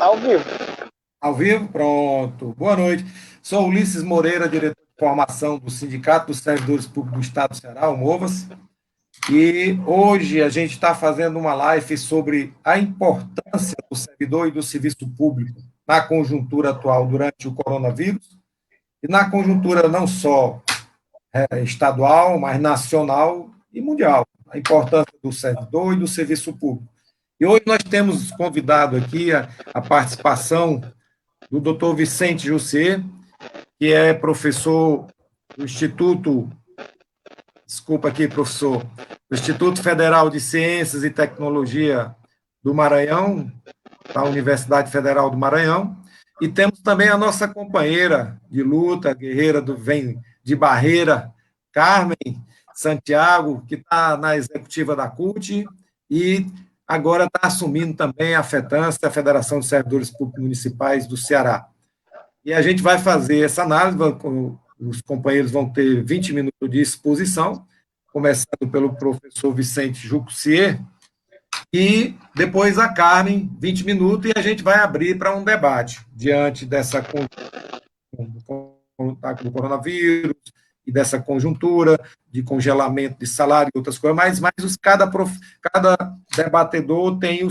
tá ao vivo. Ao vivo? Pronto. Boa noite. Sou Ulisses Moreira, diretor de formação do Sindicato dos Servidores Públicos do Estado do Ceará, o MOVAS, e hoje a gente está fazendo uma live sobre a importância do servidor e do serviço público na conjuntura atual durante o coronavírus e na conjuntura não só estadual, mas nacional e mundial. A importância do servidor e do serviço público. E hoje nós temos convidado aqui a participação do Dr. Vicente Jussier, que é professor do Instituto, desculpa aqui, professor, do Instituto Federal de Ciências e Tecnologia do Maranhão, da Universidade Federal do Maranhão, e temos também a nossa companheira de luta, guerreira do Vem de Barreira, Carmen Santiago, que está na executiva da CUT e agora está assumindo também a FETANS, a Federação de Servidores Públicos Municipais do Ceará. E a gente vai fazer essa análise, os companheiros vão ter 20 minutos de exposição, começando pelo professor Vicente Jussier, e depois a Carmen, 20 minutos, e a gente vai abrir para um debate diante dessa do coronavírus e dessa conjuntura de congelamento de salário e outras coisas, mas cada debatedor tem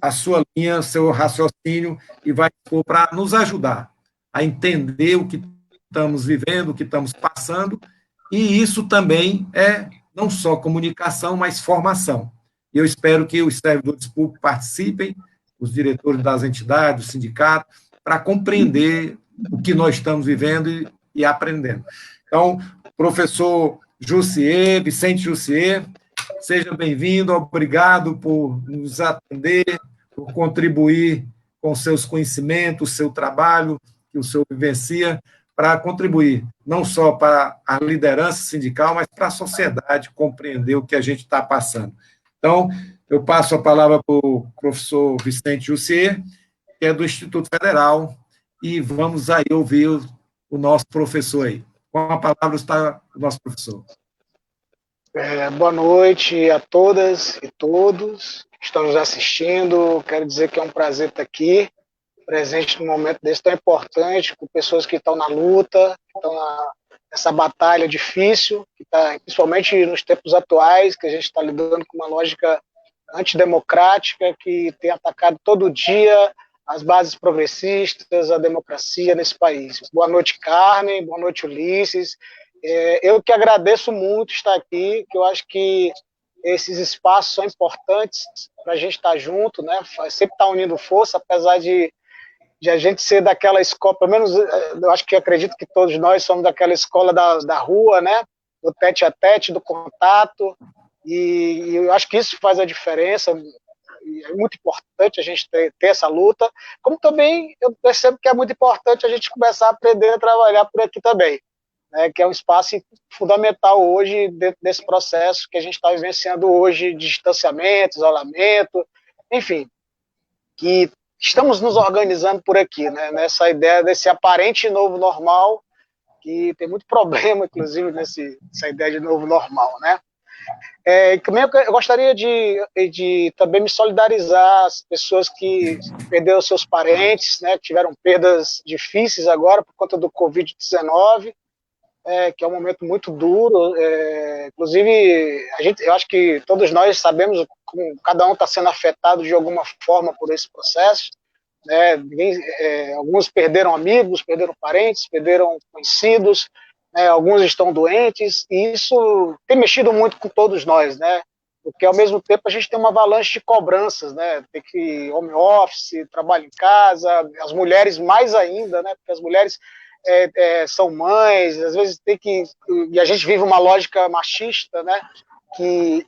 a sua linha, o seu raciocínio e vai para nos ajudar a entender o que estamos vivendo, o que estamos passando, e isso também é não só comunicação, mas formação. Eu espero que os servidores públicos participem, os diretores das entidades, os sindicatos, para compreender o que nós estamos vivendo e aprendendo. Então, professor Jussier, Vicente Jussier, seja bem-vindo, obrigado por nos atender, por contribuir com seus conhecimentos, o seu trabalho, que o senhor vivencia, para contribuir não só para a liderança sindical, mas para a sociedade compreender o que a gente está passando. Então, eu passo a palavra para o professor Vicente Jussier, que é do Instituto Federal, e vamos aí ouvir o nosso professor aí. Com a palavra está o nosso professor. Boa noite a todas e todos que estão nos assistindo. Quero dizer que é um prazer estar aqui, presente num momento desse tão importante, com pessoas que estão na luta, que estão nessa batalha difícil, que tá, principalmente nos tempos atuais, que a gente está lidando com uma lógica antidemocrática que tem atacado todo dia as bases progressistas, a democracia nesse país. Boa noite, Carmen, boa noite, Ulisses. Eu que agradeço muito estar aqui, que eu acho que esses espaços são importantes para a gente estar junto, né? Sempre estar unindo força, apesar de a gente ser daquela escola, pelo menos eu acho que acredito que todos nós somos daquela escola da rua, né? Do tete a tete, do contato, e eu acho que isso faz a diferença. É muito importante a gente ter essa luta, como também eu percebo que é muito importante a gente começar a aprender a trabalhar por aqui também, né, que é um espaço fundamental hoje dentro desse processo que a gente está vivenciando hoje de distanciamento, isolamento, enfim, que estamos nos organizando por aqui, né, nessa ideia desse aparente novo normal, que tem muito problema, inclusive, nessa ideia de novo normal, né? Eu gostaria de também me solidarizar as pessoas que perderam seus parentes, né, que tiveram perdas difíceis agora por conta do Covid-19, que é um momento muito duro. Inclusive, eu acho que todos nós sabemos como cada um está sendo afetado de alguma forma por esse processo. Né? Alguns perderam amigos, perderam parentes, perderam conhecidos, alguns estão doentes, e isso tem mexido muito com todos nós, né? Porque ao mesmo tempo a gente tem uma avalanche de cobranças, né? Tem que home office, trabalho em casa, as mulheres mais ainda, né? Porque as mulheres são mães, às vezes e a gente vive uma lógica machista, né? Que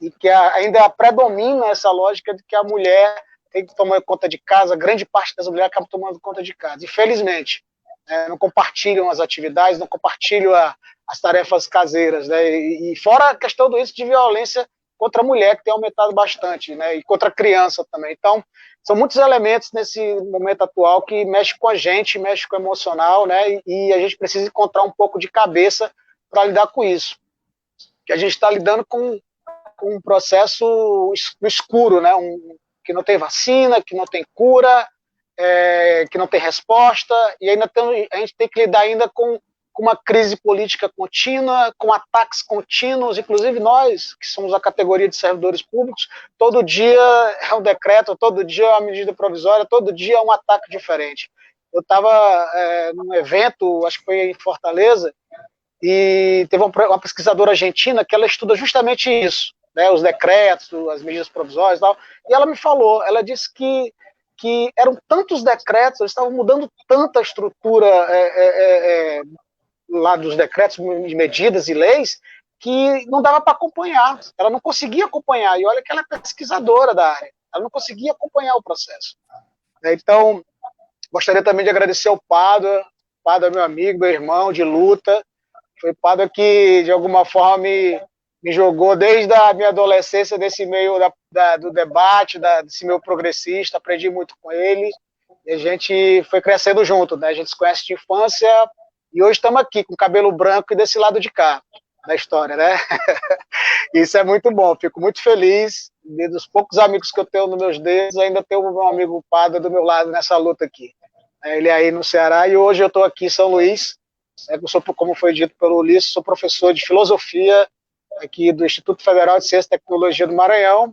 ainda predomina essa lógica de que a mulher tem que tomar conta de casa, grande parte das mulheres acaba tomando conta de casa, infelizmente. Não compartilham as atividades, não compartilham as tarefas caseiras, né? E fora a questão do índice de violência contra a mulher, que tem aumentado bastante, né? E contra a criança também. Então, são muitos elementos nesse momento atual que mexe com a gente, mexe com o emocional, né? E a gente precisa encontrar um pouco de cabeça para lidar com isso. Que a gente está lidando com um processo escuro, né? Que não tem vacina, que não tem cura, que não tem resposta, e ainda a gente tem que lidar ainda com uma crise política contínua, com ataques contínuos, inclusive nós, que somos a categoria de servidores públicos, todo dia é um decreto, todo dia é uma medida provisória, todo dia é um ataque diferente. Eu estava num evento, acho que foi em Fortaleza, e teve uma pesquisadora argentina que ela estuda justamente isso, né, os decretos, as medidas provisórias e tal, e ela me falou, ela disse que eram tantos decretos, eles estavam mudando tanta estrutura lá dos decretos, medidas e leis, que não dava para acompanhar, ela não conseguia acompanhar, e olha que ela é pesquisadora da área, ela não conseguia acompanhar o processo. Então, gostaria também de agradecer ao Pádua é meu amigo, meu irmão de luta, foi Pádua que, de alguma forma, me jogou desde a minha adolescência desse meio do debate, desse meio progressista, aprendi muito com ele, e a gente foi crescendo junto, né? A gente se conhece de infância, e hoje estamos aqui com cabelo branco e desse lado de cá da história, né? Isso é muito bom, fico muito feliz, e dos poucos amigos que eu tenho nos meus dedos, ainda tenho o meu amigo Pádua do meu lado nessa luta aqui. Ele aí no Ceará, e hoje eu estou aqui em São Luís, eu sou, como foi dito pelo Ulisses, sou professor de filosofia aqui do Instituto Federal de Ciência e Tecnologia do Maranhão,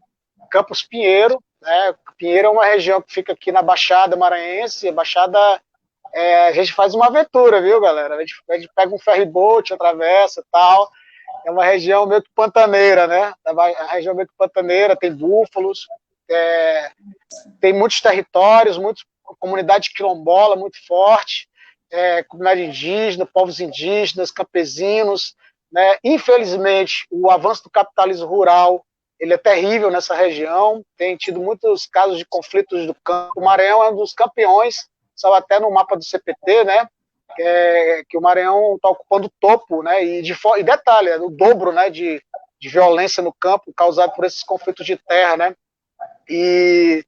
Campus Pinheiro, né? Pinheiro é uma região que fica aqui na Baixada Maranhense, a gente faz uma aventura, viu, galera? A gente pega um ferryboat, atravessa e tal, é uma região meio que pantaneira, né? A região meio que pantaneira, tem búfalos, tem muitos territórios, comunidade quilombola muito forte, comunidade indígena, povos indígenas, campesinos, né? Infelizmente, o avanço do capitalismo rural ele é terrível nessa região, tem tido muitos casos de conflitos do campo. O Maranhão é um dos campeões, saiu até no mapa do CPT, né? Que o Maranhão está ocupando o topo, né? E detalhe, o dobro, né? De violência no campo causado por esses conflitos de terra, né? E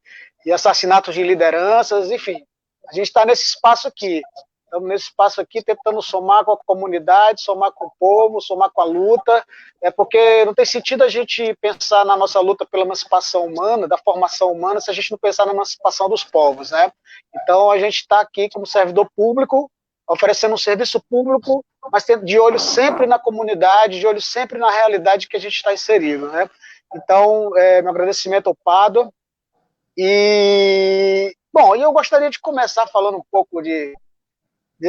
assassinatos de lideranças, enfim. A gente está nesse espaço aqui. Estamos nesse espaço aqui tentando somar com a comunidade, somar com o povo, somar com a luta, porque não tem sentido a gente pensar na nossa luta pela emancipação humana, da formação humana, se a gente não pensar na emancipação dos povos, né? Então a gente está aqui como servidor público, oferecendo um serviço público, mas de olho sempre na comunidade, de olho sempre na realidade que a gente está inserido, né? Então, meu agradecimento ao Pádua. E, bom, eu gostaria de começar falando um pouco de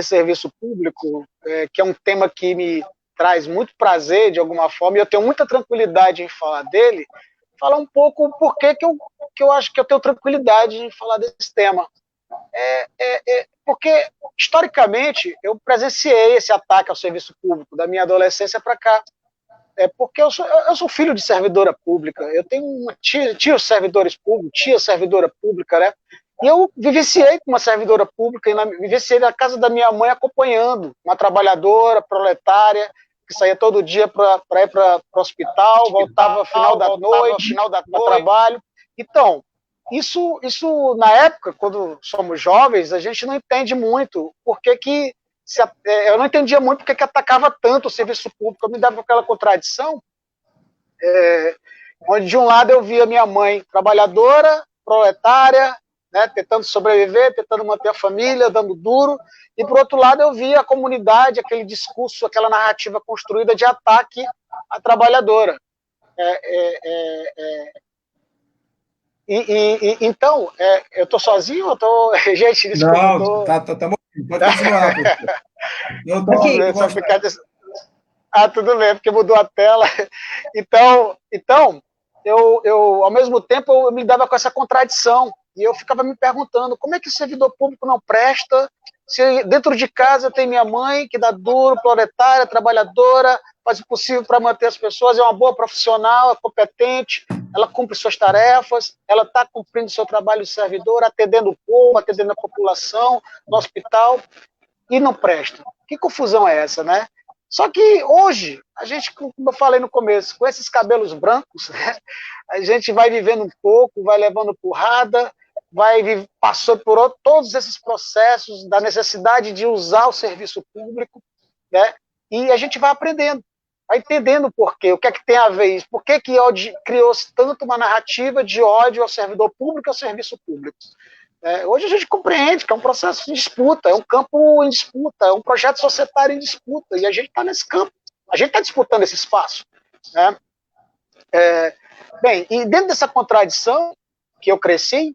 serviço público, que é um tema que me traz muito prazer, de alguma forma, e eu tenho muita tranquilidade em falar dele, falar um pouco por que eu acho que eu tenho tranquilidade em falar desse tema. Porque, historicamente, eu presenciei esse ataque ao serviço público, da minha adolescência para cá. Porque eu sou filho de servidora pública, eu tenho tios servidores públicos, tia servidora pública, né? E eu vivenciei com uma servidora pública, vivenciei na casa da minha mãe acompanhando uma trabalhadora proletária que saía todo dia para ir para o hospital, voltava no final da noite, para trabalho. Então, isso na época, quando somos jovens, a gente não entende muito por que eu não entendia muito porque que atacava tanto o serviço público, eu me dava aquela contradição, onde de um lado eu via minha mãe trabalhadora, proletária, né, tentando sobreviver, tentando manter a família, dando duro, e por outro lado eu via a comunidade, aquele discurso, aquela narrativa construída de ataque à trabalhadora. Então, eu estou sozinho ou estou... Gente, desculpa. Não, tá pode continuar. Tudo bem, porque mudou a tela. Então eu ao mesmo tempo, eu me dava com essa contradição, e eu ficava me perguntando, como é que o servidor público não presta, se dentro de casa tem minha mãe, que dá duro, proletária, trabalhadora, faz o possível para manter as pessoas, é uma boa profissional, é competente, ela cumpre suas tarefas, ela está cumprindo seu trabalho de servidor, atendendo o povo, atendendo a população, no hospital, e não presta. Que confusão é essa, né? Só que hoje, a gente, como eu falei no começo, com esses cabelos brancos, né, a gente vai vivendo um pouco, vai levando porrada, passou por todos esses processos da necessidade de usar o serviço público, né, e a gente vai aprendendo, vai entendendo o porquê, o que é que tem a ver isso, por que criou-se tanto uma narrativa de ódio ao servidor público e ao serviço público. Hoje a gente compreende que é um processo de disputa, é um campo em disputa, é um projeto societário em disputa, e a gente está nesse campo, a gente está disputando esse espaço. Né? Bem, e dentro dessa contradição que eu cresci,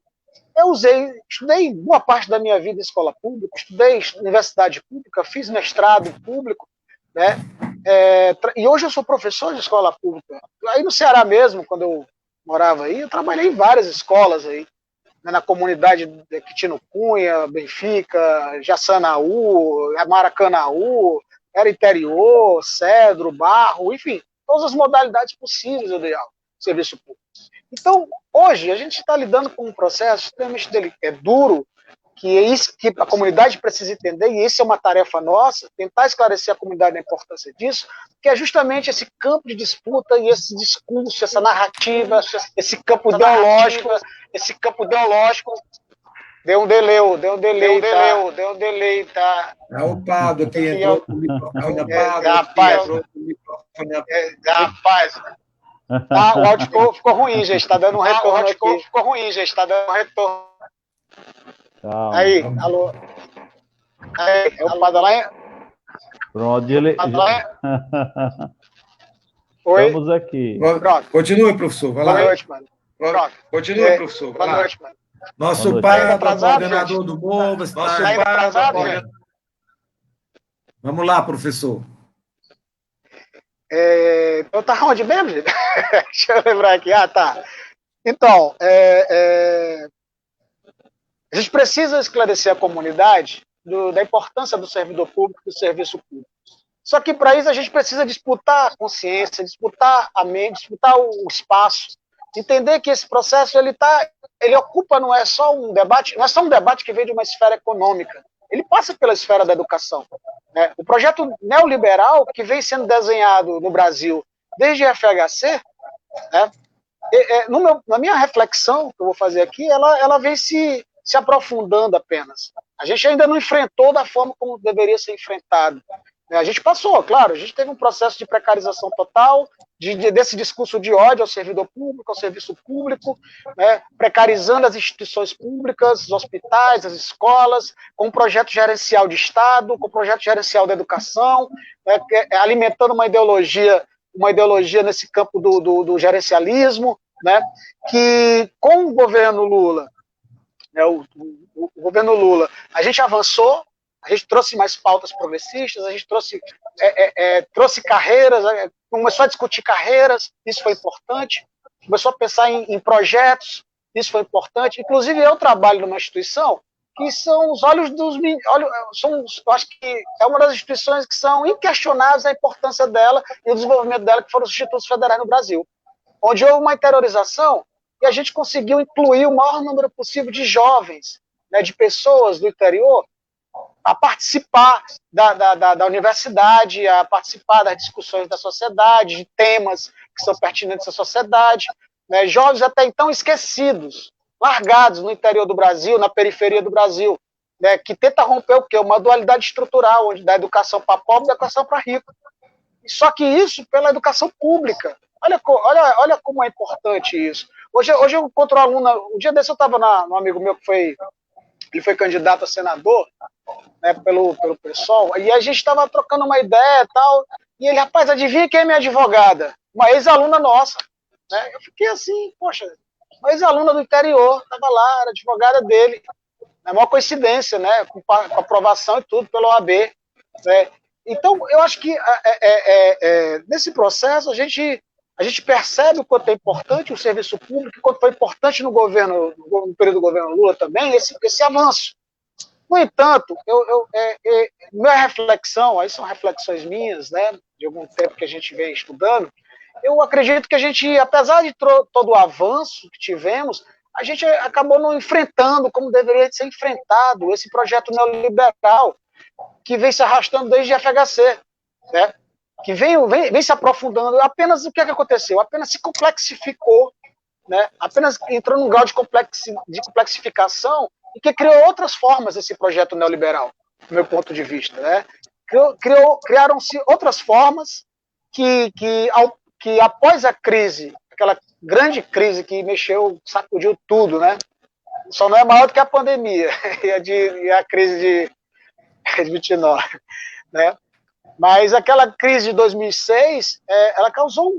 estudei boa parte da minha vida em escola pública, estudei universidade pública, fiz mestrado público, né? E hoje eu sou professor de escola pública. Aí no Ceará mesmo, quando eu morava aí, eu trabalhei em várias escolas aí, né, na comunidade de Quitino Cunha, Benfica, Jaçanaú, Maracanaú, era interior, Cedro, Barro, enfim, todas as modalidades possíveis eu dei aula, serviço público. Então, hoje, a gente está lidando com um processo extremamente duro, que é isso que a comunidade precisa entender, e isso é uma tarefa nossa, tentar esclarecer a comunidade da importância disso, que é justamente esse campo de disputa e esse discurso, essa narrativa, esse campo ideológico, deu um delay, tá? É o Pado que entrou no microfone rapaz, o áudio ficou ruim, gente. Está dando um retorno aqui. Calma. Aí, alô. Aí, é o Pado lá em... Pronto, ele... Oi? Estamos aqui. Pronto. Continue, professor. Vai lá. Boa noite, mano. Pronto. Continue, professor. Vai lá. Boa noite, mano. Nosso pai, coordenador do Movas. Vamos lá, professor. Eu estava onde mesmo, gente? Deixa eu lembrar aqui. Ah, tá. Então, a gente precisa esclarecer a comunidade da importância do servidor público e do serviço público. Só que, para isso, a gente precisa disputar a consciência, disputar a mente, disputar o espaço, entender que esse processo ele ocupa, não é só um debate que vem de uma esfera econômica, ele passa pela esfera da educação. Né? O projeto neoliberal que vem sendo desenhado no Brasil desde a FHC, né, na minha reflexão que eu vou fazer aqui, ela vem se aprofundando apenas. A gente ainda não enfrentou da forma como deveria ser enfrentado. A gente passou, claro, a gente teve um processo de precarização total, desse discurso de ódio ao servidor público, ao serviço público, né, precarizando as instituições públicas, os hospitais, as escolas, com um projeto gerencial de Estado, com um projeto gerencial da educação, né, alimentando uma ideologia nesse campo do gerencialismo, né, que com o governo Lula, né, o governo Lula, a gente avançou, a gente trouxe mais pautas progressistas, a gente trouxe carreiras, começou a discutir carreiras, isso foi importante, começou a pensar em projetos, isso foi importante. Inclusive, eu trabalho numa instituição que são os olhos dos meninos, eu acho que é uma das instituições que são inquestionáveis a importância dela e o desenvolvimento dela, que foram os institutos federais no Brasil, onde houve uma interiorização e a gente conseguiu incluir o maior número possível de jovens, né, de pessoas do interior, a participar da universidade, a participar das discussões da sociedade, de temas que são pertinentes à sociedade, né, jovens até então esquecidos, largados no interior do Brasil, na periferia do Brasil, né, que tenta romper o quê? Uma dualidade estrutural, onde dá educação para pobre e educação para rico. Só que isso pela educação pública. Olha como é importante isso. Hoje eu encontro um aluno, um dia desse eu estava num amigo meu que foi candidato a senador, né, pelo PSOL, e a gente estava trocando uma ideia e tal, e ele, rapaz, adivinha quem é minha advogada? Uma ex-aluna nossa. Né? Eu fiquei assim, poxa, uma ex-aluna do interior, estava lá, era advogada dele. É uma coincidência, né, com aprovação e tudo pela OAB. Né? Então, eu acho que nesse processo a gente percebe o quanto é importante o serviço público, o quanto foi importante no período do governo Lula também, esse avanço. No entanto, minha reflexão, aí são reflexões minhas, né, de algum tempo que a gente vem estudando, eu acredito que a gente, apesar de todo o avanço que tivemos, a gente acabou não enfrentando como deveria ser enfrentado esse projeto neoliberal que vem se arrastando desde a FHC, né, que vem se aprofundando. Apenas o que aconteceu? Apenas se complexificou, né, apenas entrou num grau de complexificação e que criou outras formas esse projeto neoliberal, do meu ponto de vista. Né? Criaram-se outras formas que após a crise, aquela grande crise que sacudiu tudo, né? Só não é maior do que a pandemia e a crise de 29, né? Mas aquela crise de 2006, ela causou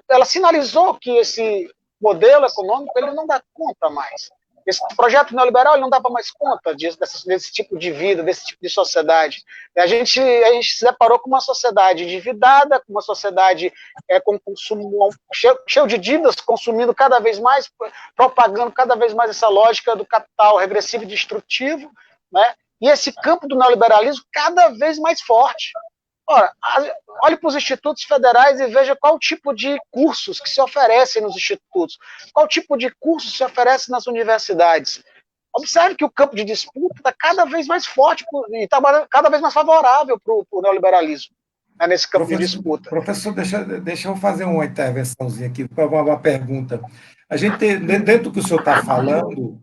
ela sinalizou que esse modelo econômico ele não dá conta mais. Esse projeto neoliberal ele não dava mais conta desse tipo de vida, desse tipo de sociedade. A gente se deparou com uma sociedade endividada, com uma sociedade com consumo cheio de dívidas, consumindo cada vez mais, propagando cada vez mais essa lógica do capital regressivo e destrutivo, né? E esse campo do neoliberalismo cada vez mais forte. Ora, olhe para os institutos federais e veja qual tipo de cursos que se oferecem nos institutos, qual tipo de cursos se oferece nas universidades. Observe que o campo de disputa está cada vez mais forte e está cada vez mais favorável para o neoliberalismo, né, nesse campo de disputa. Professor, deixa eu fazer uma intervençãozinha aqui, uma pergunta. A gente, dentro do que o senhor está falando,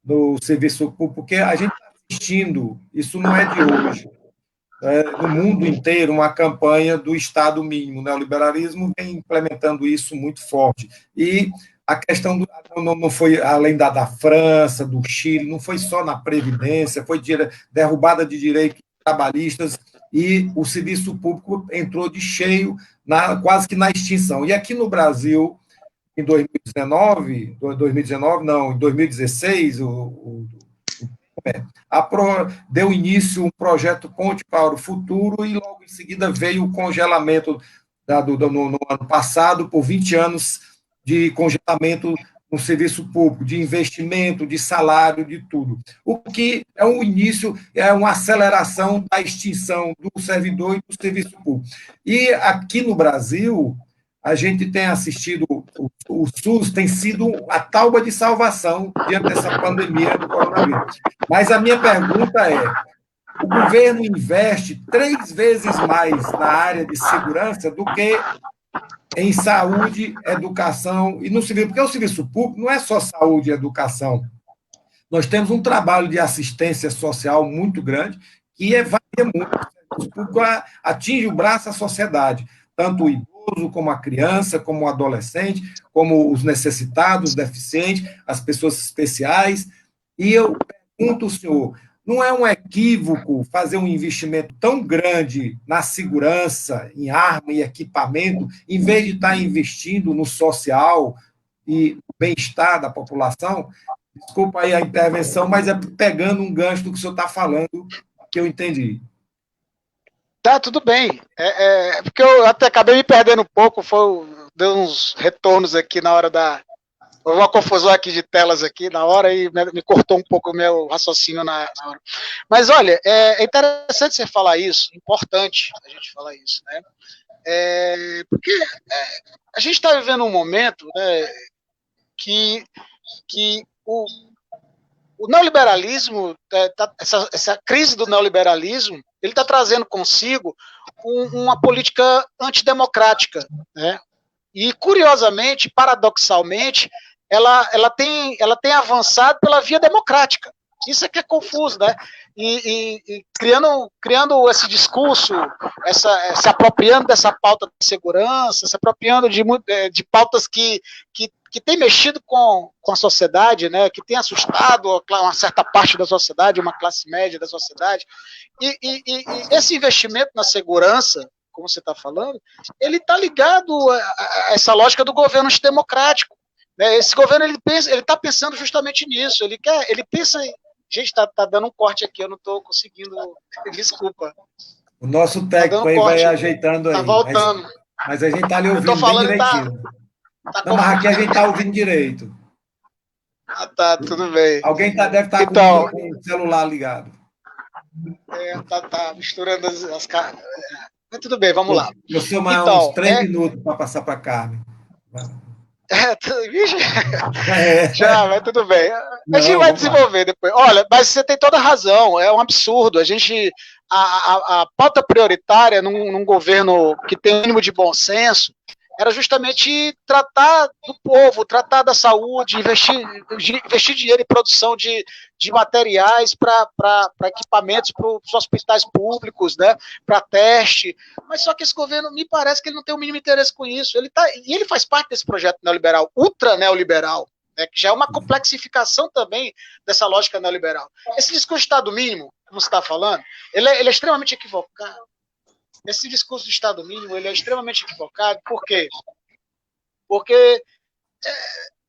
do serviço público, porque a gente está assistindo, isso não é de hoje, no mundo inteiro, uma campanha do Estado mínimo. O neoliberalismo vem implementando isso muito forte. E a questão não foi além da França, do Chile, não foi só na Previdência, foi derrubada de direitos trabalhistas e o serviço público entrou de cheio, quase que na extinção. E aqui no Brasil, em 2019, não, em 2016, deu início um projeto Ponte para o Futuro e logo em seguida veio o congelamento no ano passado, por 20 anos de congelamento no serviço público, de investimento, de salário, de tudo. O que é um início, é uma aceleração da extinção do servidor e do serviço público. E aqui no Brasil, a gente tem assistido, o SUS tem sido a tábua de salvação diante dessa pandemia do coronavírus. Mas a minha pergunta é, o governo investe 3 vezes mais na área de segurança do que em saúde, educação e no serviço, porque o serviço público não é só saúde e educação. Nós temos um trabalho de assistência social muito grande que varia muito. O serviço público atinge o braço da sociedade, tanto o idoso, como a criança, como o adolescente, como os necessitados, os deficientes, as pessoas especiais. E eu pergunto ao senhor, não é um equívoco fazer um investimento tão grande na segurança, em arma e equipamento, em vez de estar investindo no social e no bem-estar da população? Desculpa aí a intervenção, mas é pegando um gancho do que o senhor está falando, que eu entendi. Tá, tudo bem. Porque eu até acabei me perdendo um pouco, deu uns retornos aqui na hora houve uma confusão aqui de telas aqui na hora e me cortou um pouco o meu raciocínio na hora. Mas, olha, é interessante você falar isso, importante a gente falar isso, né? Porque a gente está vivendo um momento, né, que o neoliberalismo, essa crise do neoliberalismo, ele está trazendo consigo uma política antidemocrática, né? E, curiosamente, paradoxalmente, ela tem avançado pela via democrática. Isso é que é confuso, né? E criando esse discurso, se apropriando dessa pauta de segurança, se apropriando de pautas que tem mexido com a sociedade, né? Que tem assustado uma certa parte da sociedade, uma classe média da sociedade. E esse investimento na segurança, como você está falando, ele está ligado a essa lógica do governo antidemocrático. Né? Esse governo ele está pensando justamente nisso. Ele pensa em... Gente, está dando um corte aqui, eu não estou conseguindo... Desculpa. O nosso técnico aí vai ajeitando aí. Está voltando. Mas a gente está ali ouvindo bem direitinho. Não, mas aqui a gente está ouvindo direito. Ah, tá, tudo bem. Alguém deve estar com o celular ligado. Tá misturando as caras. Mas tudo bem, vamos lá. Eu sou mais uns 3 minutos para passar para a Carmen. Já, mas tudo bem. A gente vai desenvolver depois. Olha, mas você tem toda a razão, é um absurdo. A pauta prioritária num governo que tem um mínimo de bom senso era justamente tratar do povo, tratar da saúde, investir dinheiro em produção de materiais para equipamentos para os hospitais públicos, né, para teste. Mas só que esse governo, me parece que ele não tem o mínimo interesse com isso. E ele faz parte desse projeto neoliberal, ultra neoliberal, né, que já é uma complexificação também dessa lógica neoliberal. Esse discurso de Estado mínimo, que você está falando, ele é extremamente equivocado. Esse discurso de Estado mínimo ele é extremamente equivocado. Por quê? Porque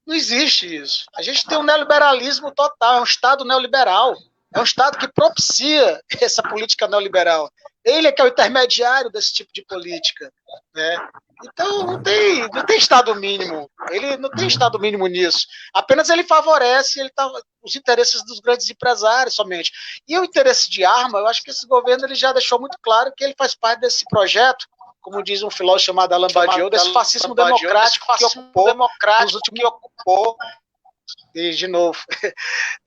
não existe isso. A gente tem um neoliberalismo total, é um Estado neoliberal. É um Estado que propicia essa política neoliberal. Ele é que é o intermediário desse tipo de política, né? Então, não tem Estado mínimo. Ele não tem Estado mínimo nisso. Apenas ele favorece os interesses dos grandes empresários somente. E o interesse de arma, eu acho que esse governo ele já deixou muito claro que ele faz parte desse projeto, como diz um filósofo chamado Alain Badiou, desse fascismo democrático que ocupou, e de novo,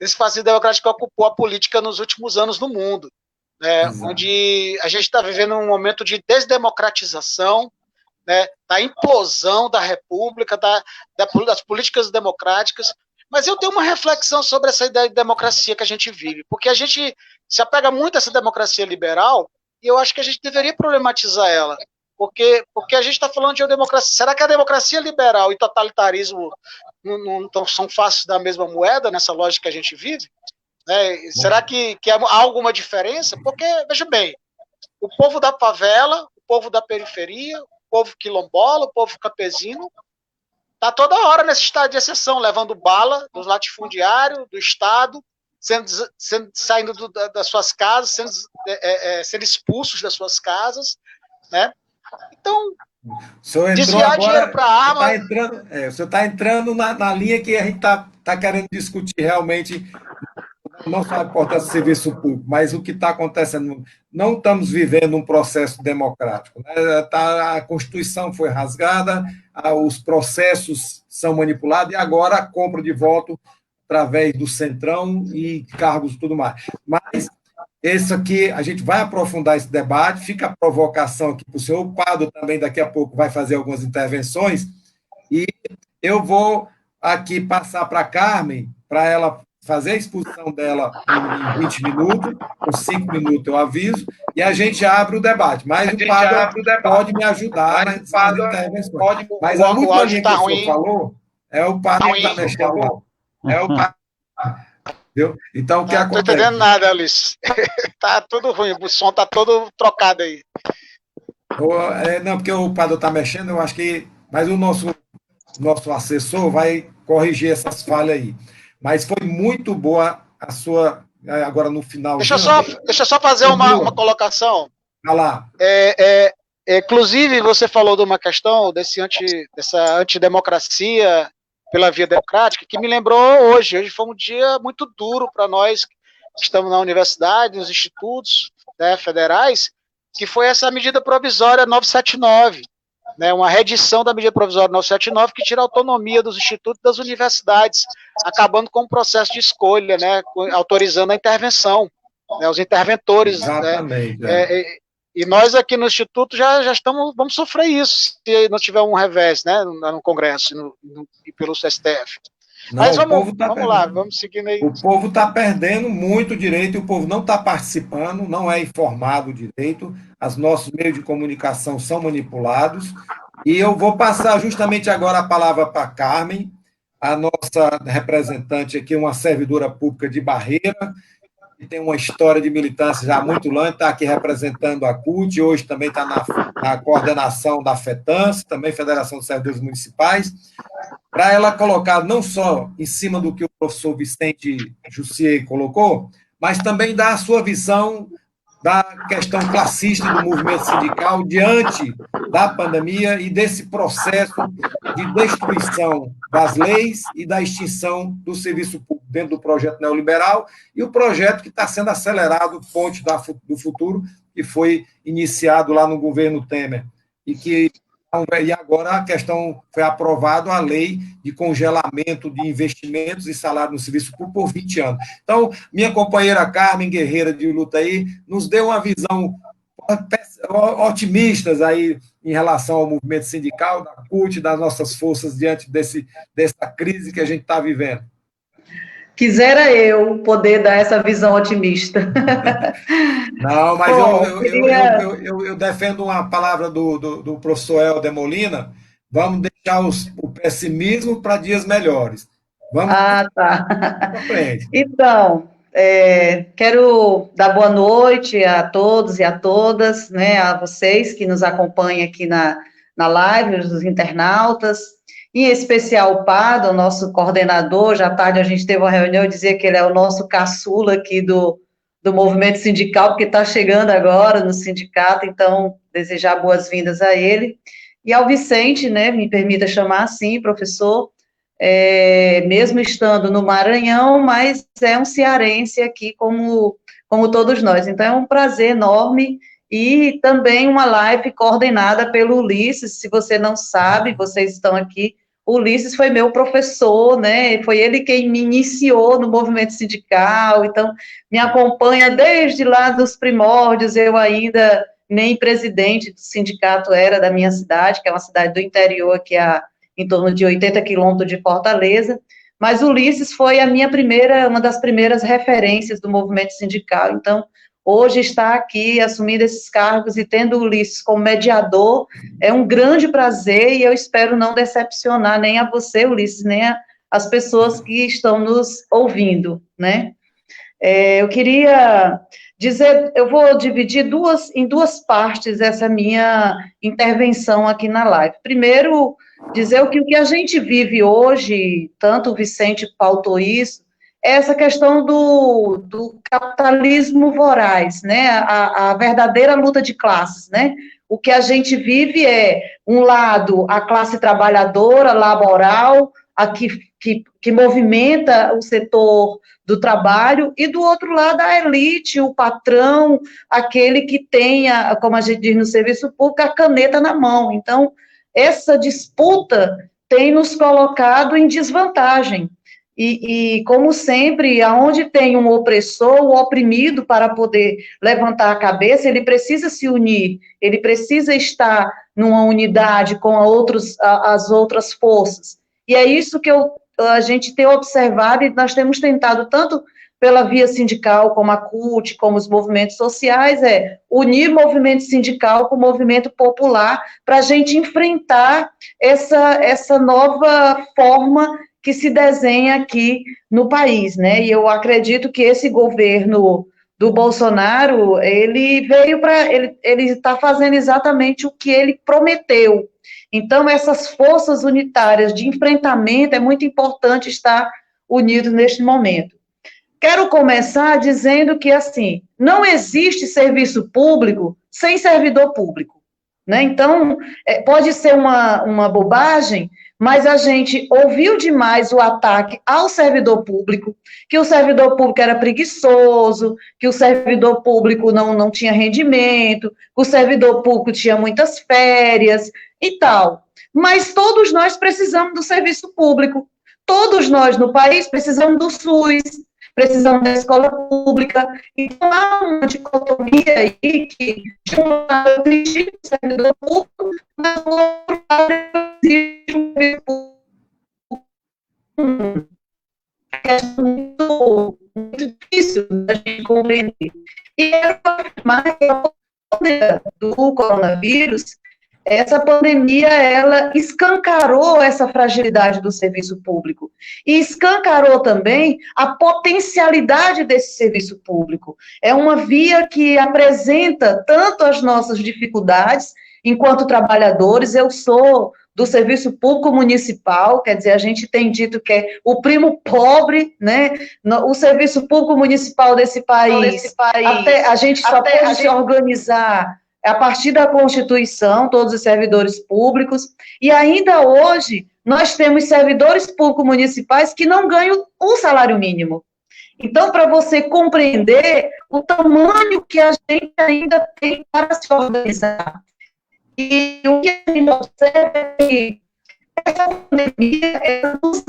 desse fascismo democrático que ocupou a política nos últimos anos no mundo, né, onde a gente está vivendo um momento de desdemocratização, né, da implosão da república, das políticas democráticas. Mas eu tenho uma reflexão sobre essa ideia de democracia que a gente vive, porque a gente se apega muito a essa democracia liberal e eu acho que a gente deveria problematizar ela, porque a gente está falando de uma democracia. Será que a democracia liberal e totalitarismo não são faces da mesma moeda nessa lógica que a gente vive? Será que há alguma diferença? Porque, veja bem, o povo da favela, o povo da periferia, o povo quilombola, o povo campesino, está toda hora nesse estado de exceção, levando bala dos latifundiários, do Estado, saindo das suas casas, sendo expulsos das suas casas, né? Então, desviar dinheiro para arma... O senhor está entrando na linha que a gente está querendo discutir realmente, não só a importância do serviço público, mas o que está acontecendo. Não estamos vivendo um processo democrático, né? A Constituição foi rasgada, os processos são manipulados e agora a compra de voto através do Centrão e cargos e tudo mais. Mas isso aqui, a gente vai aprofundar esse debate, fica a provocação aqui para o senhor. O Pado também daqui a pouco vai fazer algumas intervenções e eu vou aqui passar para a Carmen, para ela fazer a exposição dela em 20 minutos, com 5 minutos eu aviso, e a gente abre o debate. Mas o Pado pode me ajudar nas intervenções. Mas a última linha que o senhor falou é o Pado que está mexendo lá. É o Pado. Então, o que acontece? Não estou entendendo nada, Alice. Está tudo ruim, o som está todo trocado aí. Não, porque o Pado está mexendo, eu acho que... Mas o nosso assessor vai corrigir essas falhas aí. Mas foi muito boa a sua, agora no final. Deixa eu só fazer uma colocação. Vai lá. Inclusive, você falou de uma questão dessa antidemocracia pela via democrática, que me lembrou hoje. Hoje foi um dia muito duro para nós que estamos na universidade, nos institutos, né, federais, que foi essa medida provisória 979. Né, uma reedição da medida provisória 979 que tira a autonomia dos institutos e das universidades, acabando com o processo de escolha, né, autorizando a intervenção, né, os interventores. Exatamente. Né, e nós aqui no Instituto já vamos sofrer isso, se não tiver um revés, né, no Congresso e pelo STF. Não, mas vamos lá, vamos seguindo aí. O povo está perdendo muito direito e o povo não está participando, não é informado direito, os nossos meios de comunicação são manipulados, e eu vou passar justamente agora a palavra para a Carmen, a nossa representante aqui, uma servidora pública de Barreira, que tem uma história de militância já muito longa, está aqui representando a CUT, hoje também está na coordenação da FETANS, também Federação dos Servidores Municipais, para ela colocar não só em cima do que o professor Vicente Jussier colocou, mas também dar a sua visão da questão classista do movimento sindical diante da pandemia e desse processo de destruição das leis e da extinção do serviço público dentro do projeto neoliberal e o projeto que está sendo acelerado, Ponte do Futuro, que foi iniciado lá no governo Temer e agora a questão foi aprovada a lei de congelamento de investimentos e salário no serviço público por 20 anos. Então, minha companheira Carmen Guerreira de luta aí nos deu uma visão otimistas aí em relação ao movimento sindical, da CUT, das nossas forças diante dessa crise que a gente está vivendo. Quisera eu poder dar essa visão otimista. Não, mas Bom, eu defendo uma palavra do professor Helder Molina. Vamos deixar o pessimismo para dias melhores. Vamos tá. para frente. Então, quero dar boa noite a todos e a todas, né, a vocês que nos acompanham aqui na live, os internautas, em especial o Pado, o nosso coordenador. Já à tarde a gente teve uma reunião e dizia que ele é o nosso caçula aqui do movimento sindical, porque está chegando agora no sindicato, então desejar boas-vindas a ele. E ao Vicente, né, me permita chamar assim, professor, mesmo estando no Maranhão, mas é um cearense aqui como todos nós. Então é um prazer enorme, e também uma live coordenada pelo Ulisses. Se você não sabe, vocês estão aqui, o Ulisses foi meu professor, né, foi ele quem me iniciou no movimento sindical, então me acompanha desde lá dos primórdios. Eu ainda nem presidente do sindicato era da minha cidade, que é uma cidade do interior, aqui em torno de 80 quilômetros de Fortaleza, mas o Ulisses foi uma das primeiras referências do movimento sindical. Então, hoje estar aqui assumindo esses cargos e tendo o Ulisses como mediador é um grande prazer, e eu espero não decepcionar nem a você, Ulisses, nem as pessoas que estão nos ouvindo, né? Eu queria dizer, eu vou dividir em duas partes essa minha intervenção aqui na live. Primeiro, dizer que o que a gente vive hoje, tanto o Vicente pautou isso, é essa questão do capitalismo voraz, né, a verdadeira luta de classes, né. O que a gente vive é, um lado, a classe trabalhadora, laboral, que movimenta o setor do trabalho, e do outro lado a elite, o patrão, aquele que tenha, como a gente diz no serviço público, a caneta na mão. Então, essa disputa tem nos colocado em desvantagem, e como sempre, aonde tem um opressor, o oprimido, para poder levantar a cabeça, ele precisa se unir, ele precisa estar numa unidade com as outras forças, e é isso que a gente tem observado, e nós temos tentado, tanto pela via sindical, como a CUT, como os movimentos sociais, unir movimento sindical com o movimento popular, para a gente enfrentar essa nova forma que se desenha aqui no país, né? E eu acredito que esse governo do Bolsonaro, ele está fazendo exatamente o que ele prometeu. Então, essas forças unitárias de enfrentamento, é muito importante estar unidos neste momento. Quero começar dizendo que, assim, não existe serviço público sem servidor público, né? Então, pode ser uma bobagem, mas a gente ouviu demais o ataque ao servidor público, que o servidor público era preguiçoso, que o servidor público não tinha rendimento, que o servidor público tinha muitas férias e tal. Mas todos nós precisamos do serviço público, todos nós no país precisamos do SUS, precisamos da escola pública. Então, há uma dicotomia aí que, de um lado, eu critico o servidor público, mas, do outro lado, eu exijo um serviço público. É muito difícil da gente compreender. E quero afirmar que a pandemia do coronavírus, essa pandemia, ela escancarou essa fragilidade do serviço público, e escancarou também a potencialidade desse serviço público. É uma via que apresenta tanto as nossas dificuldades enquanto trabalhadores. Eu sou do serviço público municipal, quer dizer, a gente tem dito que é o primo pobre, né? O serviço público municipal desse país, a gente só pode se organizar a partir da Constituição, todos os servidores públicos, e ainda hoje nós temos servidores públicos municipais que não ganham um salário mínimo. Então, para você compreender o tamanho que a gente ainda tem para se organizar. E o que a gente observa é que essa pandemia, ela nos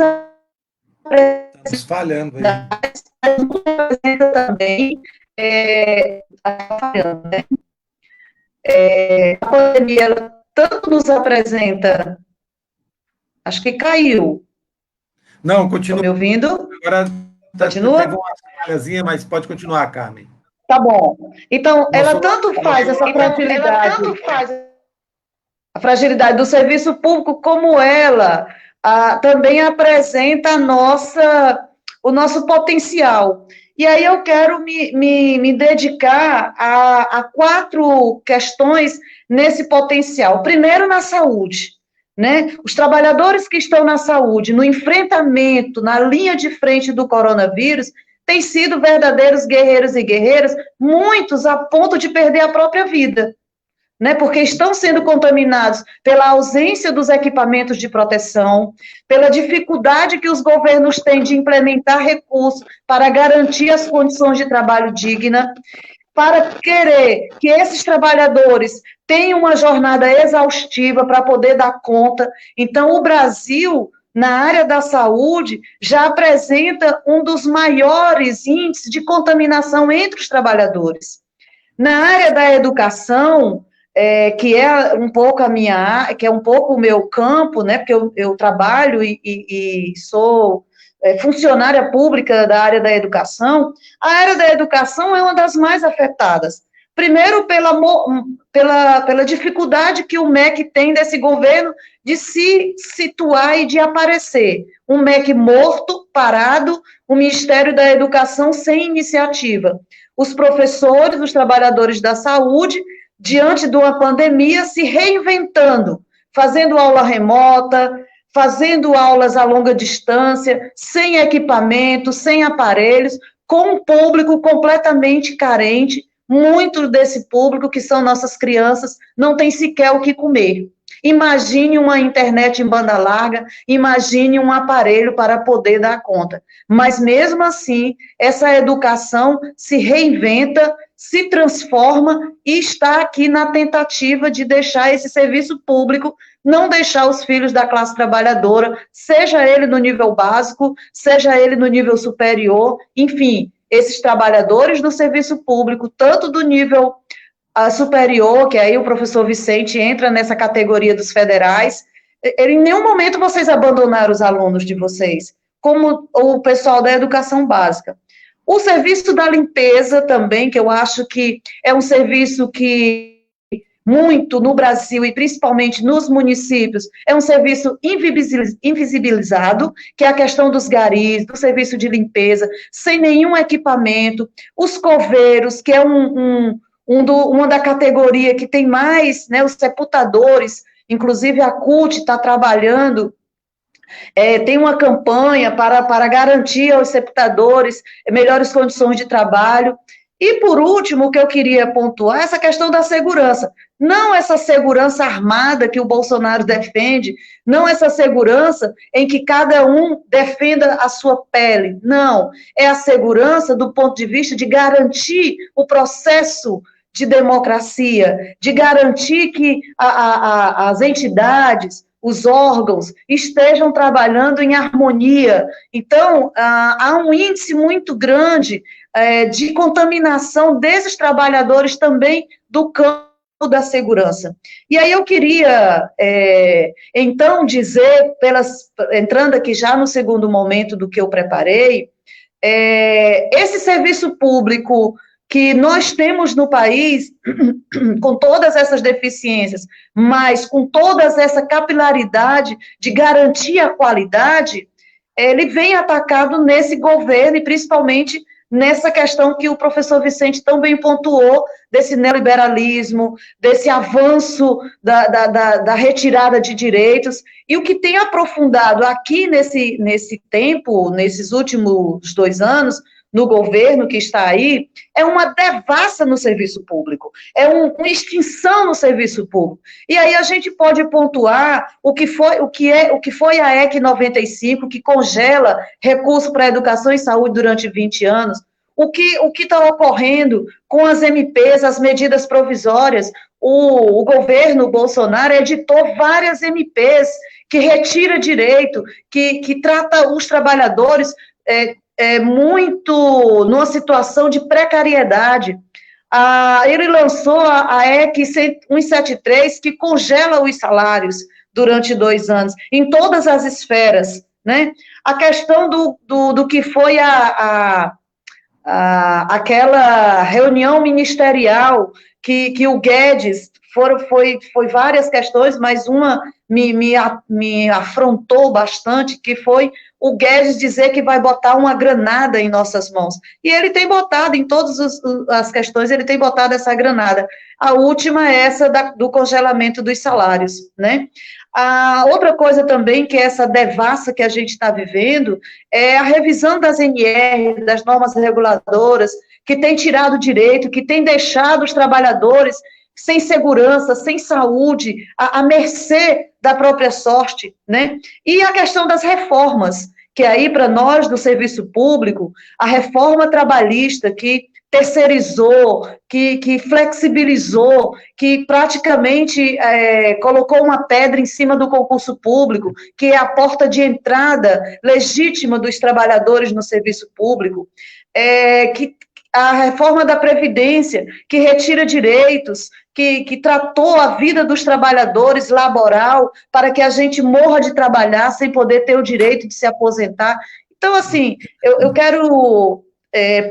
Estamos falhando aí. apresenta também, falhando, né? A pandemia, ela tanto nos apresenta... Acho que caiu. Não, continua. Estão me ouvindo? Agora Continua? teve uma falhazinha, mas pode continuar, Carmen. Tá bom. Então, ela tanto faz essa fragilidade, a fragilidade do serviço público, como ela também apresenta o nosso potencial. E aí eu quero me dedicar a 4 questões nesse potencial. Primeiro, na saúde, né? Os trabalhadores que estão na saúde, no enfrentamento, na linha de frente do coronavírus, têm sido verdadeiros guerreiros e guerreiras, muitos a ponto de perder a própria vida, né, porque estão sendo contaminados pela ausência dos equipamentos de proteção, pela dificuldade que os governos têm de implementar recursos para garantir as condições de trabalho digna, para querer que esses trabalhadores tenham uma jornada exaustiva para poder dar conta. Então, o Brasil, na área da saúde, já apresenta um dos maiores índices de contaminação entre os trabalhadores. Na área da educação, que é um pouco que é um pouco o meu campo, né, porque eu trabalho e sou funcionária pública da área da educação, a área da educação é uma das mais afetadas. Primeiro, pela dificuldade que o MEC tem desse governo de se situar e de aparecer. Um MEC morto, parado, o Ministério da Educação sem iniciativa. Os professores, os trabalhadores da saúde, diante de uma pandemia, se reinventando, fazendo aula remota, fazendo aulas a longa distância, sem equipamento, sem aparelhos, com um público completamente carente. Muito desse público, que são nossas crianças, não tem sequer o que comer. Imagine uma internet em banda larga, imagine um aparelho para poder dar conta. Mas, mesmo assim, essa educação se reinventa, se transforma e está aqui na tentativa de deixar esse serviço público, não deixar os filhos da classe trabalhadora, seja ele no nível básico, seja ele no nível superior, enfim, esses trabalhadores do serviço público, tanto do nível superior, que aí o professor Vicente entra nessa categoria dos federais, em nenhum momento vocês abandonaram os alunos de vocês, como o pessoal da educação básica. O serviço da limpeza também, que eu acho que é um serviço que muito no Brasil e principalmente nos municípios, é um serviço invisibilizado, que é a questão dos garis, do serviço de limpeza, sem nenhum equipamento, os coveiros, que é uma da categoria que tem mais, né, os sepultadores, inclusive a CUT está trabalhando, tem uma campanha para garantir aos sepultadores melhores condições de trabalho. E, por último, o que eu queria pontuar é essa questão da segurança. Não essa segurança armada que o Bolsonaro defende, não essa segurança em que cada um defenda a sua pele. Não, é a segurança do ponto de vista de garantir o processo de democracia, de garantir que as entidades, os órgãos estejam trabalhando em harmonia. Então, há um índice muito grande de contaminação desses trabalhadores também do campo da segurança. E aí eu queria, então, dizer, entrando aqui já no segundo momento do que eu preparei, esse serviço público que nós temos no país, com todas essas deficiências, mas com toda essa capilaridade de garantir a qualidade, ele vem atacado nesse governo e principalmente nessa questão que o professor Vicente tão bem pontuou, desse neoliberalismo, desse avanço da retirada de direitos, e o que tem aprofundado aqui nesse tempo, nesses últimos 2 anos, no governo que está aí, é uma devassa no serviço público, é uma extinção no serviço público. E aí a gente pode pontuar o que foi a EC 95, que congela recursos para educação e saúde durante 20 anos, o que está ocorrendo com as MPs, as medidas provisórias. O governo Bolsonaro editou várias MPs que retira direito, que trata os trabalhadores muito numa situação de precariedade. Ele lançou a EC 173, que congela os salários durante 2 anos, em todas as esferas, né? A questão do que foi aquela reunião ministerial que o Guedes, foi várias questões, mas uma me afrontou bastante, que foi o Guedes dizer que vai botar uma granada em nossas mãos. E ele tem botado, em todas as questões, ele tem botado essa granada. A última é essa do congelamento dos salários, né? A outra coisa também, que é essa devassa que a gente está vivendo, é a revisão das NR, das normas reguladoras, que tem tirado direito, que tem deixado os trabalhadores sem segurança, sem saúde, à mercê da própria sorte, né? E a questão das reformas, que aí, para nós do serviço público, a reforma trabalhista que terceirizou, que flexibilizou, que praticamente colocou uma pedra em cima do concurso público, que é a porta de entrada legítima dos trabalhadores no serviço público, que a reforma da Previdência, que retira direitos, que tratou a vida dos trabalhadores laboral para que a gente morra de trabalhar sem poder ter o direito de se aposentar. Então, assim, eu quero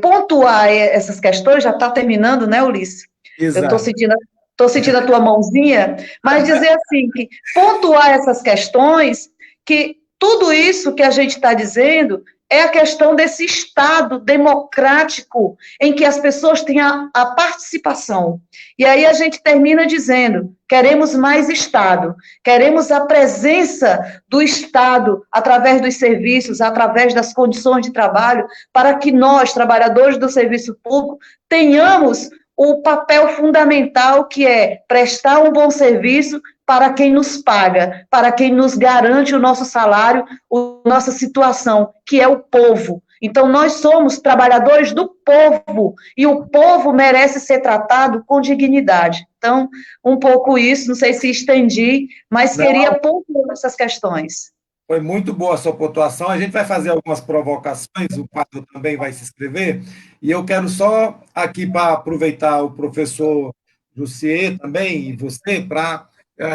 pontuar essas questões, já está terminando, né, Ulisses? Exato. Eu estou sentindo a tua mãozinha, mas dizer assim, que pontuar essas questões, que tudo isso que a gente está dizendo é a questão desse Estado democrático em que as pessoas têm a participação. E aí a gente termina dizendo, queremos mais Estado, queremos a presença do Estado através dos serviços, através das condições de trabalho, para que nós, trabalhadores do serviço público, tenhamos o papel fundamental que é prestar um bom serviço para quem nos paga, para quem nos garante o nosso salário, a nossa situação, que é o povo. Então, nós somos trabalhadores do povo, e o povo merece ser tratado com dignidade. Então, um pouco isso, não sei se estendi, mas queria pontuar essas questões. Foi muito boa a sua pontuação. A gente vai fazer algumas provocações, o Pablo também vai se inscrever, e eu quero só aqui para aproveitar o professor Jussier também, e você, para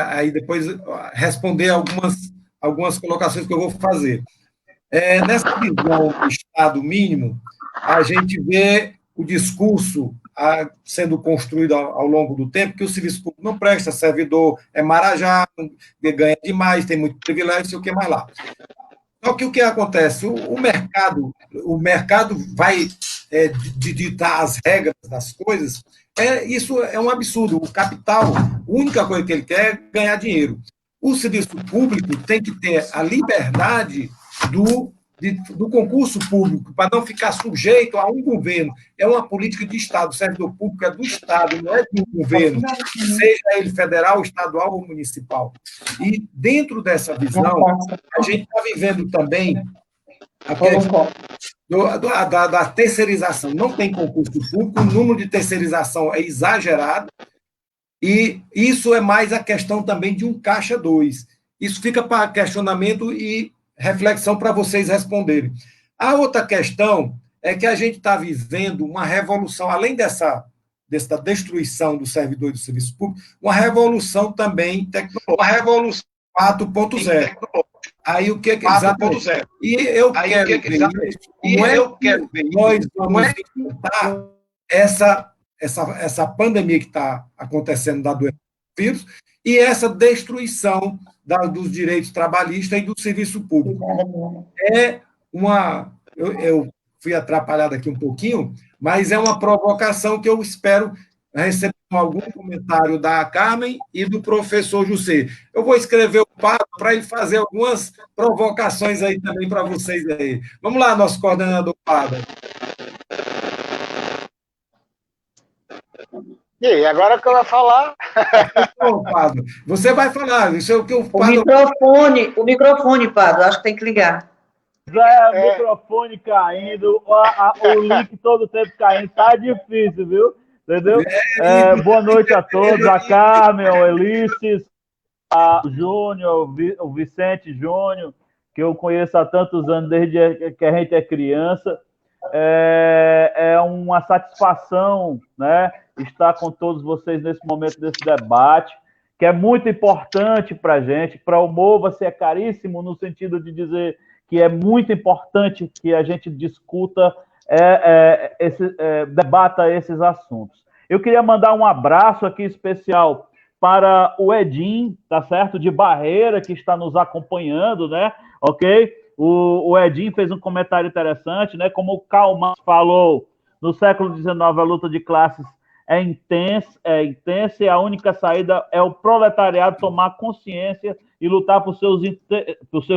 aí depois responder algumas colocações que eu vou fazer. Nessa visão do Estado mínimo, a gente vê o discurso sendo construído ao longo do tempo, que o serviço público não presta, servidor é marajá, ganha demais, tem muito privilégio, sei o que mais lá. Só que o que acontece? O mercado vai ditar as regras das coisas, isso é um absurdo. O capital, a única coisa que ele quer é ganhar dinheiro. O serviço público tem que ter a liberdade do concurso público, para não ficar sujeito a um governo. É uma política de Estado, o servidor público é do Estado, não é do governo, seja ele federal, estadual ou municipal. E dentro dessa visão, a gente está vivendo também a questão da terceirização. Não tem concurso público, o número de terceirização é exagerado, e isso é mais a questão também de um caixa 2. Isso fica para questionamento e reflexão para vocês responderem. A outra questão é que a gente está vivendo uma revolução, além dessa destruição do servidor e do serviço público, uma revolução também tecnológica, uma revolução 4.0. Aí o que é 4.0? E eu quero ver nós vamos enfrentar essa pandemia que está acontecendo da doença do vírus e essa destruição dos direitos trabalhistas e do serviço público. Eu fui atrapalhado aqui um pouquinho, mas é uma provocação que eu espero receber algum comentário da Carmen e do professor José. Eu vou escrever o Pablo para ele fazer algumas provocações aí também para vocês aí. Vamos lá, nosso coordenador Pablo. E aí, agora que eu vou falar? Então, Pablo, você vai falar. Isso é o que o Pablo... O microfone, Pablo, acho que tem que ligar. O microfone caindo, o link todo o tempo caindo, tá difícil, viu? Entendeu? Boa noite a todos, a Carmen, o Elices, o Júnior, o Vicente Júnior, que eu conheço há tantos anos, desde que a gente é criança. É uma satisfação, né, estar com todos vocês nesse momento desse debate, que é muito importante para a gente. Para o Mova-se é caríssimo, no sentido de dizer que é muito importante que a gente discuta, debata esses assuntos. Eu queria mandar um abraço aqui especial para o Edim, tá certo? De Barreira, que está nos acompanhando, né? Ok? O Edim fez um comentário interessante, né? Como o Karl Marx falou, no século XIX a luta de classes é intensa e a única saída é o proletariado tomar consciência e lutar por seus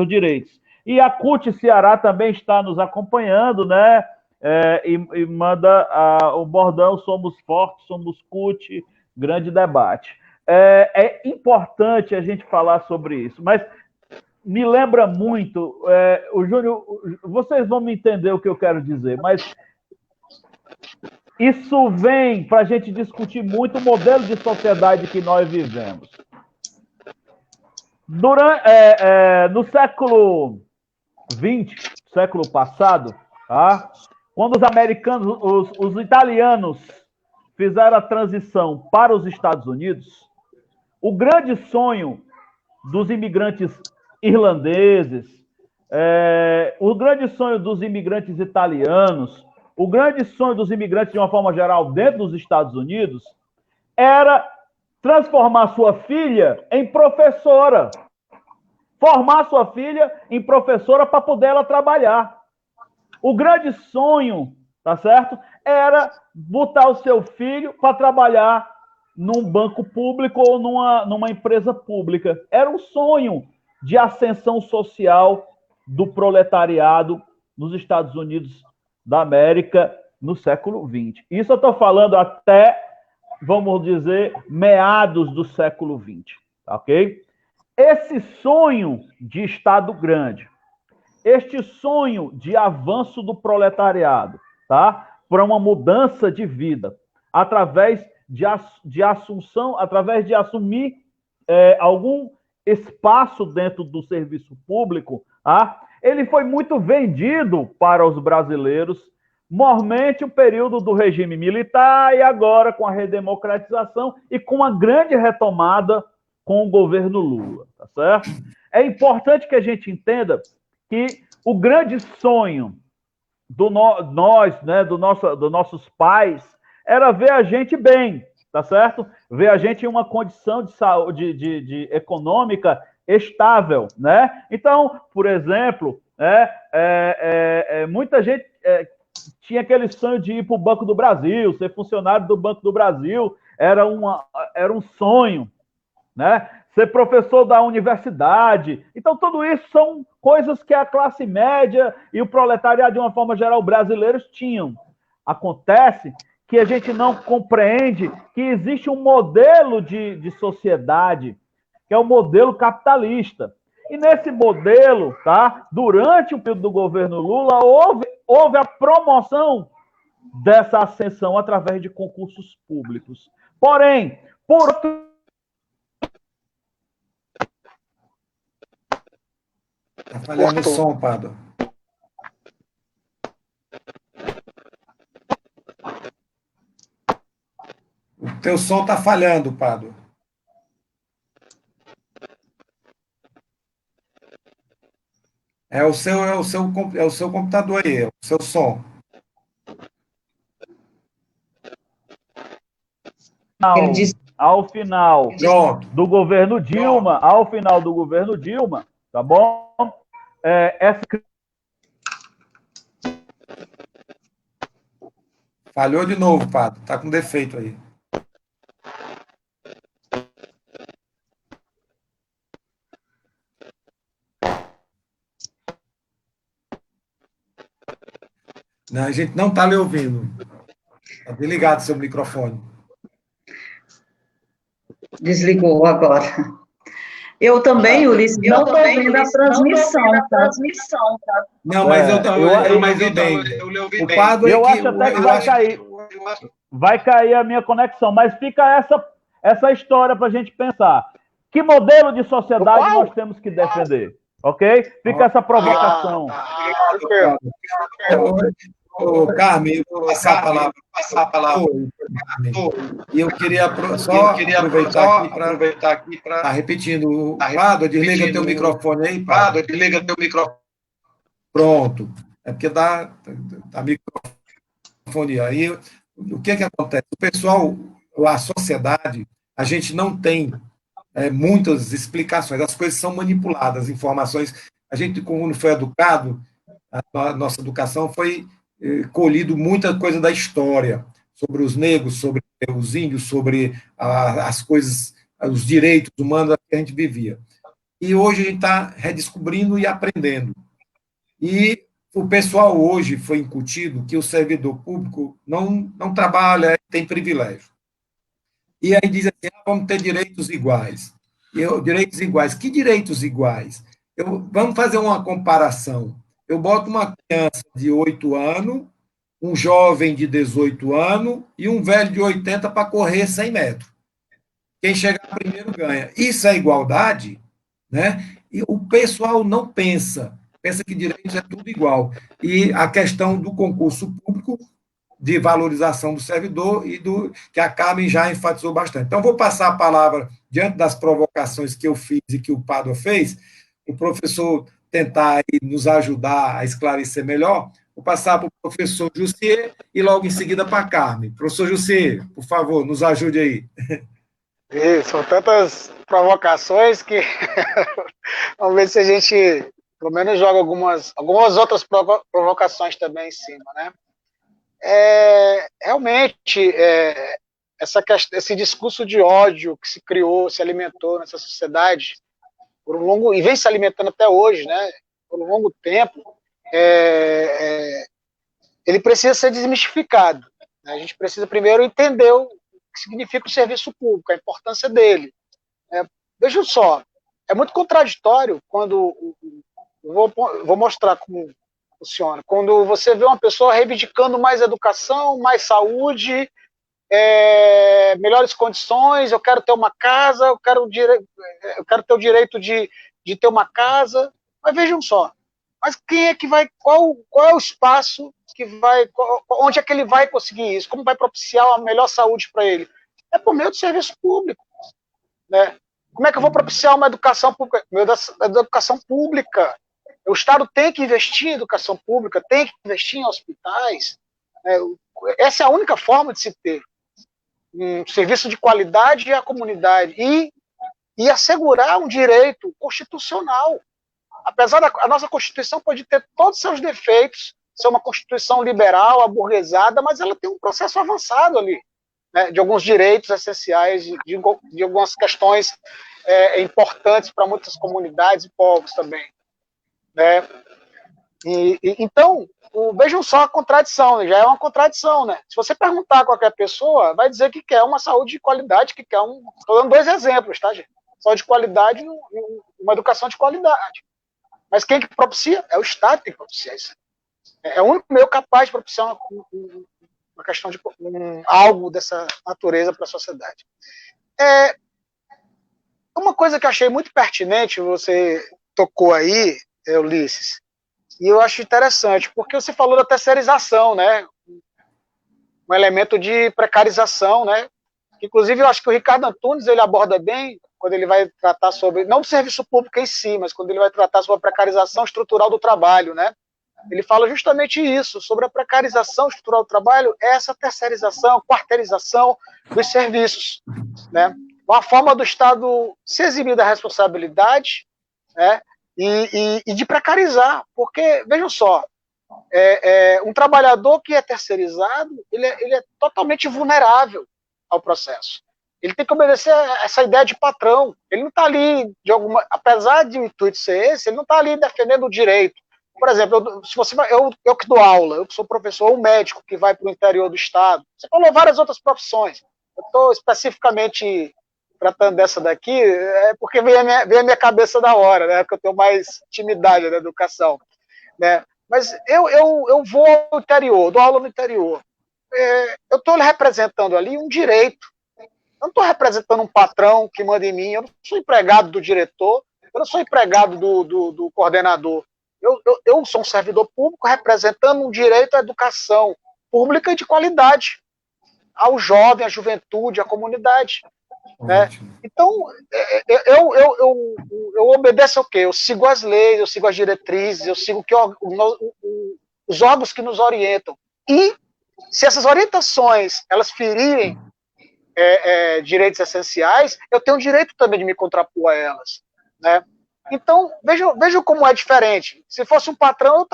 direitos. E a CUT Ceará também está nos acompanhando, né? E manda o bordão: somos fortes, somos CUT, grande debate. É importante a gente falar sobre isso, mas me lembra muito, o Júnior, vocês vão me entender o que eu quero dizer, mas isso vem para a gente discutir muito o modelo de sociedade que nós vivemos. No século XX, século passado, tá? Quando os americanos, os italianos fizeram a transição para os Estados Unidos, o grande sonho dos imigrantes irlandeses, o grande sonho dos imigrantes italianos, o grande sonho dos imigrantes, de uma forma geral, dentro dos Estados Unidos, era transformar sua filha em professora. Formar sua filha em professora para poder ela trabalhar. O grande sonho, tá certo? Era botar o seu filho para trabalhar num banco público ou numa empresa pública. Era um sonho de ascensão social do proletariado nos Estados Unidos da América no século XX. Isso eu estou falando até, vamos dizer, meados do século XX, ok? Esse sonho de Estado grande, este sonho de avanço do proletariado, tá? Para uma mudança de vida, através de assunção, através de assumir algum espaço dentro do serviço público, tá? Ele foi muito vendido para os brasileiros, mormente o período do regime militar e agora com a redemocratização e com uma grande retomada com o governo Lula, tá certo? É importante que a gente entenda que o grande sonho nós, né, dos nossos pais, era ver a gente bem, tá certo? Ver a gente em uma condição de saúde, de econômica estável, né? Então, por exemplo, muita gente tinha aquele sonho de ir para o Banco do Brasil, ser funcionário do Banco do Brasil, era um sonho, né? Ser professor da universidade. Então, tudo isso são coisas que a classe média e o proletariado, de uma forma geral, brasileiros tinham. Acontece que a gente não compreende que existe um modelo de sociedade, que é o modelo capitalista. E nesse modelo, tá, durante o período do governo Lula, houve a promoção dessa ascensão através de concursos públicos. Porém, por outro... Está falhando o som, Pado. O teu som está falhando, Pado. É o seu computador aí, é o seu som. Ao final do governo Dilma, tá bom? Falhou de novo, Pado. Tá com defeito aí. Não, a gente não está lhe ouvindo. Está desligado seu microfone. Desligou agora. Eu também, Ulisses, não estou vendo a transmissão, tá? Não, mas eu lhe ouvi bem. Eu acho até que vai cair. Vai cair a minha conexão, mas fica essa história para a gente pensar. Que modelo de sociedade nós temos que defender? Ok? Fica essa provocação. Ô, Carmen, eu vou passar a palavra para Carmen. E eu queria só aproveitar aqui para estar repetindo. Pado, desliga teu microfone aí, Pado. Desliga teu microfone. Pronto. É porque dá microfone aí. O que acontece? O pessoal, a sociedade, a gente não tem muitas explicações, as coisas são manipuladas, informações. A gente, como foi educado, a nossa educação foi colhido muita coisa da história, sobre os negros, sobre os índios, sobre as coisas, os direitos humanos que a gente vivia. E hoje a gente está redescobrindo e aprendendo. E o pessoal hoje foi incutido que o servidor público não trabalha, tem privilégio. E aí diz assim, vamos ter direitos iguais. Direitos iguais. Que direitos iguais? Vamos fazer uma comparação. Eu boto uma criança de 8 anos, um jovem de 18 anos e um velho de 80 para correr 100 metros. Quem chegar primeiro ganha. Isso é igualdade? Né? E o pessoal não pensa que direitos é tudo igual. E a questão do concurso público, de valorização do servidor e que a Carmen já enfatizou bastante. Então, vou passar a palavra, diante das provocações que eu fiz e que o Pádua fez, o professor tentar aí nos ajudar a esclarecer melhor, vou passar para o professor Jussier e logo em seguida para a Carmen. Professor Jussier, por favor, nos ajude aí. São tantas provocações que vamos ver se a gente, pelo menos, joga algumas outras provocações também em cima, né? Realmente, esse discurso de ódio que se criou, se alimentou nessa sociedade por um longo, e vem se alimentando até hoje, né? Por um longo tempo, ele precisa ser desmistificado. Né? A gente precisa primeiro entender o que significa o serviço público, a importância dele. Vejam só, é muito contraditório quando vou mostrar como funciona. Quando você vê uma pessoa reivindicando mais educação, mais saúde, melhores condições, eu quero ter uma casa, eu quero ter o direito de ter uma casa. Mas vejam só, mas quem é que vai, qual é o espaço que vai, onde é que ele vai conseguir isso? Como vai propiciar a melhor saúde para ele? É por meio do serviço público. Né? Como é que eu vou propiciar uma educação pública? Por meio da educação pública. O Estado tem que investir em educação pública, tem que investir em hospitais. Essa é a única forma de se ter um serviço de qualidade à comunidade e assegurar um direito constitucional. Apesar a nossa Constituição pode ter todos os seus defeitos, ser uma Constituição liberal, aburguesada, mas ela tem um processo avançado ali, né, de alguns direitos essenciais, de algumas questões importantes para muitas comunidades e povos também. Né? Então, vejam só a contradição, já é uma contradição, né? Se você perguntar a qualquer pessoa, vai dizer que quer uma saúde de qualidade, que quer Estou dando 2 exemplos, tá, gente? Saúde de qualidade e uma educação de qualidade. Mas quem que propicia? É o Estado que tem que propiciar isso. É o único meio capaz de propiciar uma questão de algo dessa natureza para a sociedade. Uma coisa que eu achei muito pertinente, você tocou aí, Ulisses, e eu acho interessante, porque você falou da terceirização, né? Um elemento de precarização, né? Inclusive, eu acho que o Ricardo Antunes ele aborda bem quando ele vai tratar sobre, não do serviço público em si, mas quando ele vai tratar sobre a precarização estrutural do trabalho, né? Ele fala justamente isso, sobre a precarização estrutural do trabalho, essa terceirização, quarteirização dos serviços, né? Uma forma do Estado se eximir da responsabilidade, né? E de precarizar, porque, vejam só, um trabalhador que é terceirizado, ele é totalmente vulnerável ao processo. Ele tem que obedecer a essa ideia de patrão. Ele não está ali, apesar de o intuito ser esse, ele não está ali defendendo o direito. Por exemplo, eu que dou aula, eu que sou professor, ou médico que vai para o interior do estado. Você falou várias outras profissões. Eu estou especificamente tratando dessa daqui, porque vem a minha cabeça da hora, né? Porque eu tenho mais intimidade na educação. Né? Mas eu vou ao interior, dou aula no interior. Eu estou representando ali um direito. Eu não estou representando um patrão que manda em mim, eu não sou empregado do diretor, eu não sou empregado do coordenador. Eu sou um servidor público representando um direito à educação pública e de qualidade ao jovem, à juventude, à comunidade. Né? Então, eu obedeço ao quê? Eu sigo as leis, eu sigo as diretrizes, eu sigo os órgãos que nos orientam. E, se essas orientações elas ferirem direitos essenciais, eu tenho o direito também de me contrapor a elas. Né? Então, veja como é diferente. Se fosse um patrão,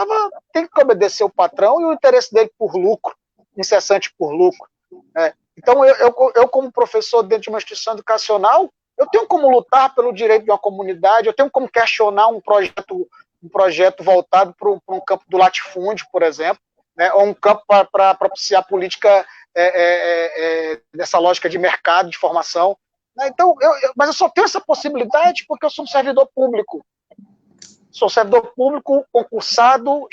tenho que obedecer o patrão e o interesse dele por lucro, incessante por lucro. Né? Então, eu, como professor dentro de uma instituição educacional, eu tenho como lutar pelo direito de uma comunidade, eu tenho como questionar um projeto voltado para um campo do latifúndio, por exemplo, né? Ou um campo para propiciar política dessa lógica de mercado, de formação. Né? Então, mas eu só tenho essa possibilidade porque eu sou um servidor público. Sou um servidor público concursado,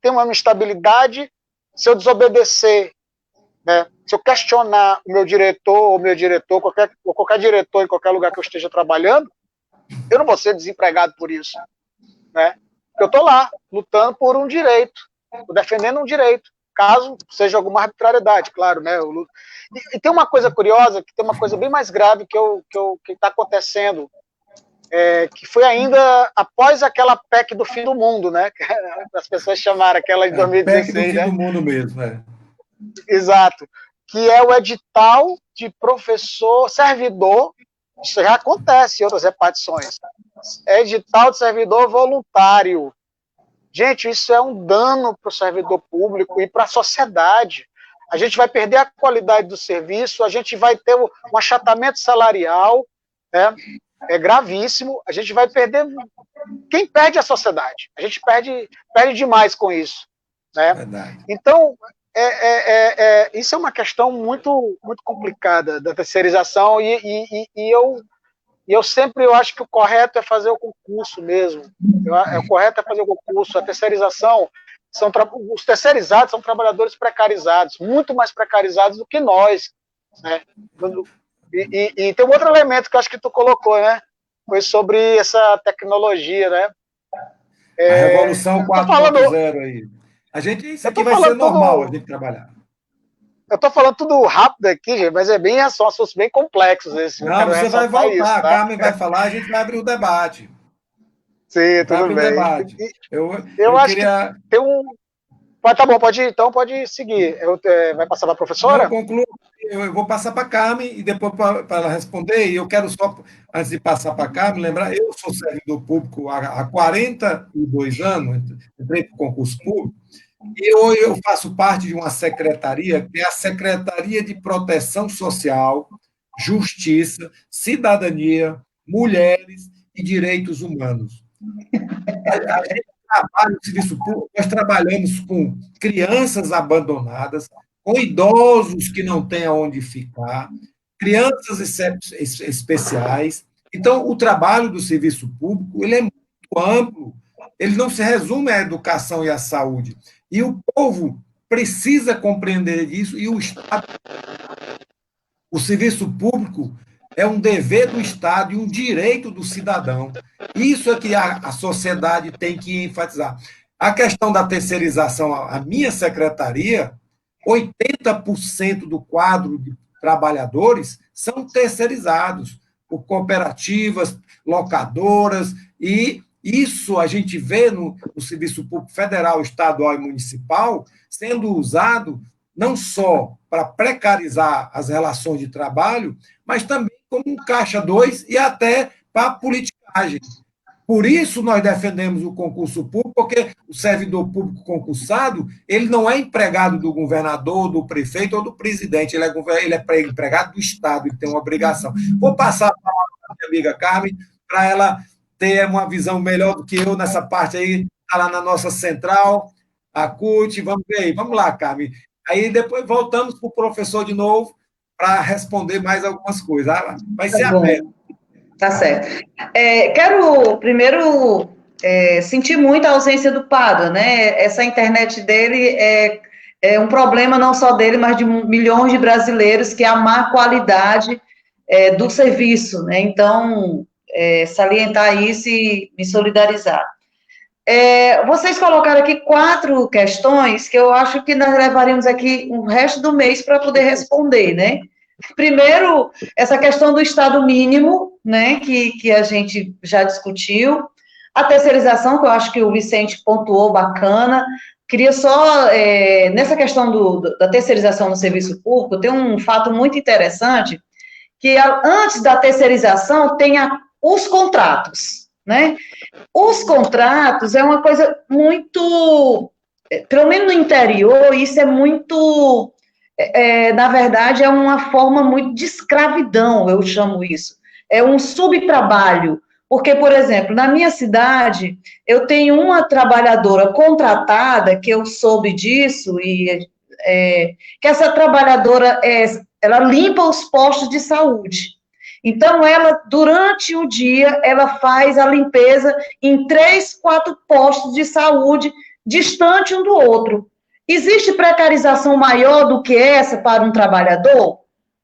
tenho uma estabilidade. Se eu desobedecer, né? Se eu questionar o meu diretor, qualquer diretor em qualquer lugar que eu esteja trabalhando, eu não vou ser desempregado por isso. Né? Porque eu estou lá, lutando por um direito, defendendo um direito, caso seja alguma arbitrariedade, claro. Né? E tem uma coisa curiosa, que tem uma coisa bem mais grave que está acontecendo, que foi ainda após aquela PEC do fim do mundo, né? As pessoas chamaram aquela de 2016. PEC do fim, né? do mundo mesmo, Exato. Que é o edital de professor servidor. Isso já acontece em outras repartições. É edital de servidor voluntário. Gente, isso é um dano para o servidor público e para a sociedade. A gente vai perder a qualidade do serviço, a gente vai ter um achatamento salarial, né? É gravíssimo. A gente vai perder. Quem perde é a sociedade. A gente perde demais com isso. Né? Então, isso é uma questão muito, muito complicada da terceirização e eu sempre acho que o correto é fazer o concurso mesmo. O correto é fazer o concurso. A terceirização, os terceirizados são trabalhadores precarizados, muito mais precarizados do que nós. Né? E tem um outro elemento que eu acho que tu colocou, né? Foi sobre essa tecnologia, né? A Revolução 4.0 aí. Isso aqui vai ser normal, a gente trabalhar. Eu estou falando tudo rápido aqui, gente, mas são assuntos bem complexos esses. Não, você vai voltar, isso, tá? A Carmen vai falar, a gente vai abrir o debate. Sim, tudo bem. Debate. Eu acho queria... que tem um... Tá bom, pode seguir. Vai passar para a professora? Eu concluo, eu vou passar para a Carmen e depois para ela responder. E eu quero só, antes de passar para a Carmen, lembrar, eu sou servidor público há 42 anos, entrei para o concurso público, e hoje eu faço parte de uma secretaria, que é a Secretaria de Proteção Social, Justiça, Cidadania, Mulheres e Direitos Humanos. A gente trabalha no serviço público, nós trabalhamos com crianças abandonadas, com idosos que não têm aonde ficar, crianças especiais. Então, o trabalho do serviço público ele é muito amplo, ele não se resume à educação e à saúde. E o povo precisa compreender isso, e o Estado, o serviço público é um dever do Estado e um direito do cidadão. Isso é que a sociedade tem que enfatizar. A questão da terceirização, a minha secretaria, 80% do quadro de trabalhadores são terceirizados por cooperativas, locadoras, e isso a gente vê no Serviço Público Federal, Estadual e Municipal sendo usado não só para precarizar as relações de trabalho, mas também como um caixa 2 e até para politicagem. Por isso nós defendemos o concurso público, porque o servidor público concursado, ele não é empregado do governador, do prefeito ou do presidente, ele é empregado do Estado, ele tem uma obrigação. Vou passar a palavra para a minha amiga Carmen, para ela ter uma visão melhor do que eu nessa parte aí, está lá na nossa central, a CUT, vamos ver aí, vamos lá, Carmen. Aí depois voltamos para o professor de novo para responder mais algumas coisas. Vai ser aberto. Tá certo. Quero primeiro sentir muito a ausência do Pádua, né? Essa internet dele é um problema não só dele, mas de milhões de brasileiros, que é a má qualidade do serviço, né? Então, salientar isso e me solidarizar. Vocês colocaram aqui 4 questões que eu acho que nós levaríamos aqui o resto do mês para poder responder, né? Primeiro, essa questão do Estado mínimo, né, que a gente já discutiu. A terceirização, que eu acho que o Vicente pontuou bacana. Queria só, nessa questão da terceirização no serviço público, tem um fato muito interessante, que antes da terceirização tem os contratos, né? Os contratos é uma coisa muito, pelo menos no interior, isso é muito, na verdade, é uma forma muito de escravidão, eu chamo isso. É um subtrabalho. Porque, por exemplo, na minha cidade, eu tenho uma trabalhadora contratada, que eu soube disso, que essa trabalhadora, ela limpa os postos de saúde. Então, ela, durante o dia, ela faz a limpeza em 3, 4 postos de saúde, distante um do outro. Existe precarização maior do que essa para um trabalhador?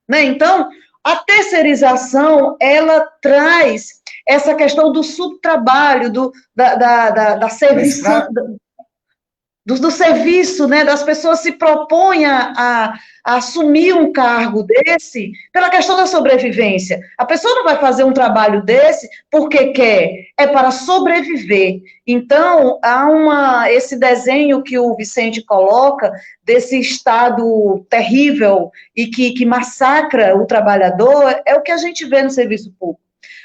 Né? Então, a terceirização, ela traz essa questão do subtrabalho, da serviço, do serviço, né, das pessoas se propõem a assumir um cargo desse pela questão da sobrevivência. A pessoa não vai fazer um trabalho desse porque quer, é para sobreviver. Então, há esse desenho que o Vicente coloca desse estado terrível e que massacra o trabalhador, é o que a gente vê no serviço público.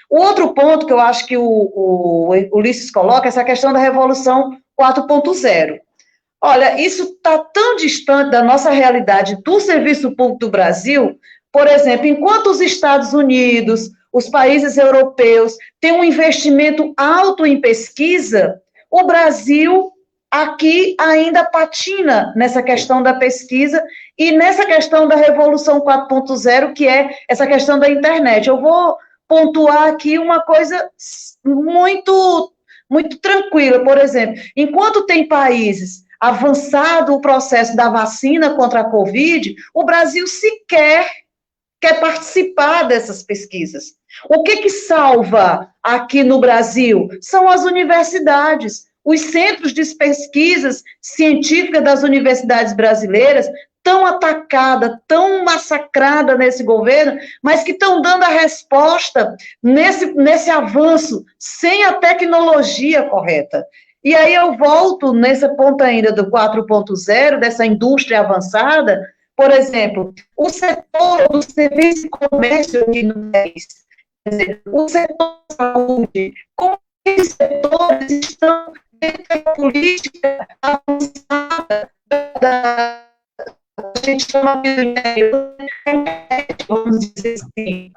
O outro ponto que eu acho que o Ulisses coloca é essa questão da Revolução 4.0. Olha, isso está tão distante da nossa realidade do serviço público do Brasil. Por exemplo, enquanto os Estados Unidos, os países europeus têm um investimento alto em pesquisa, o Brasil aqui ainda patina nessa questão da pesquisa e nessa questão da Revolução 4.0, que é essa questão da internet. Eu vou pontuar aqui uma coisa muito, muito tranquila. Por exemplo, enquanto tem países avançado o processo da vacina contra a Covid, o Brasil sequer quer participar dessas pesquisas. O que salva aqui no Brasil? São as universidades, os centros de pesquisas científicas das universidades brasileiras, tão atacada, tão massacrada nesse governo, mas que estão dando a resposta nesse avanço, sem a tecnologia correta. E aí eu volto nesse ponto ainda do 4.0, dessa indústria avançada. Por exemplo, o setor do serviço e comércio aqui no país, o setor da saúde, como esses setores estão dentro da política avançada a gente chama de vamos dizer assim,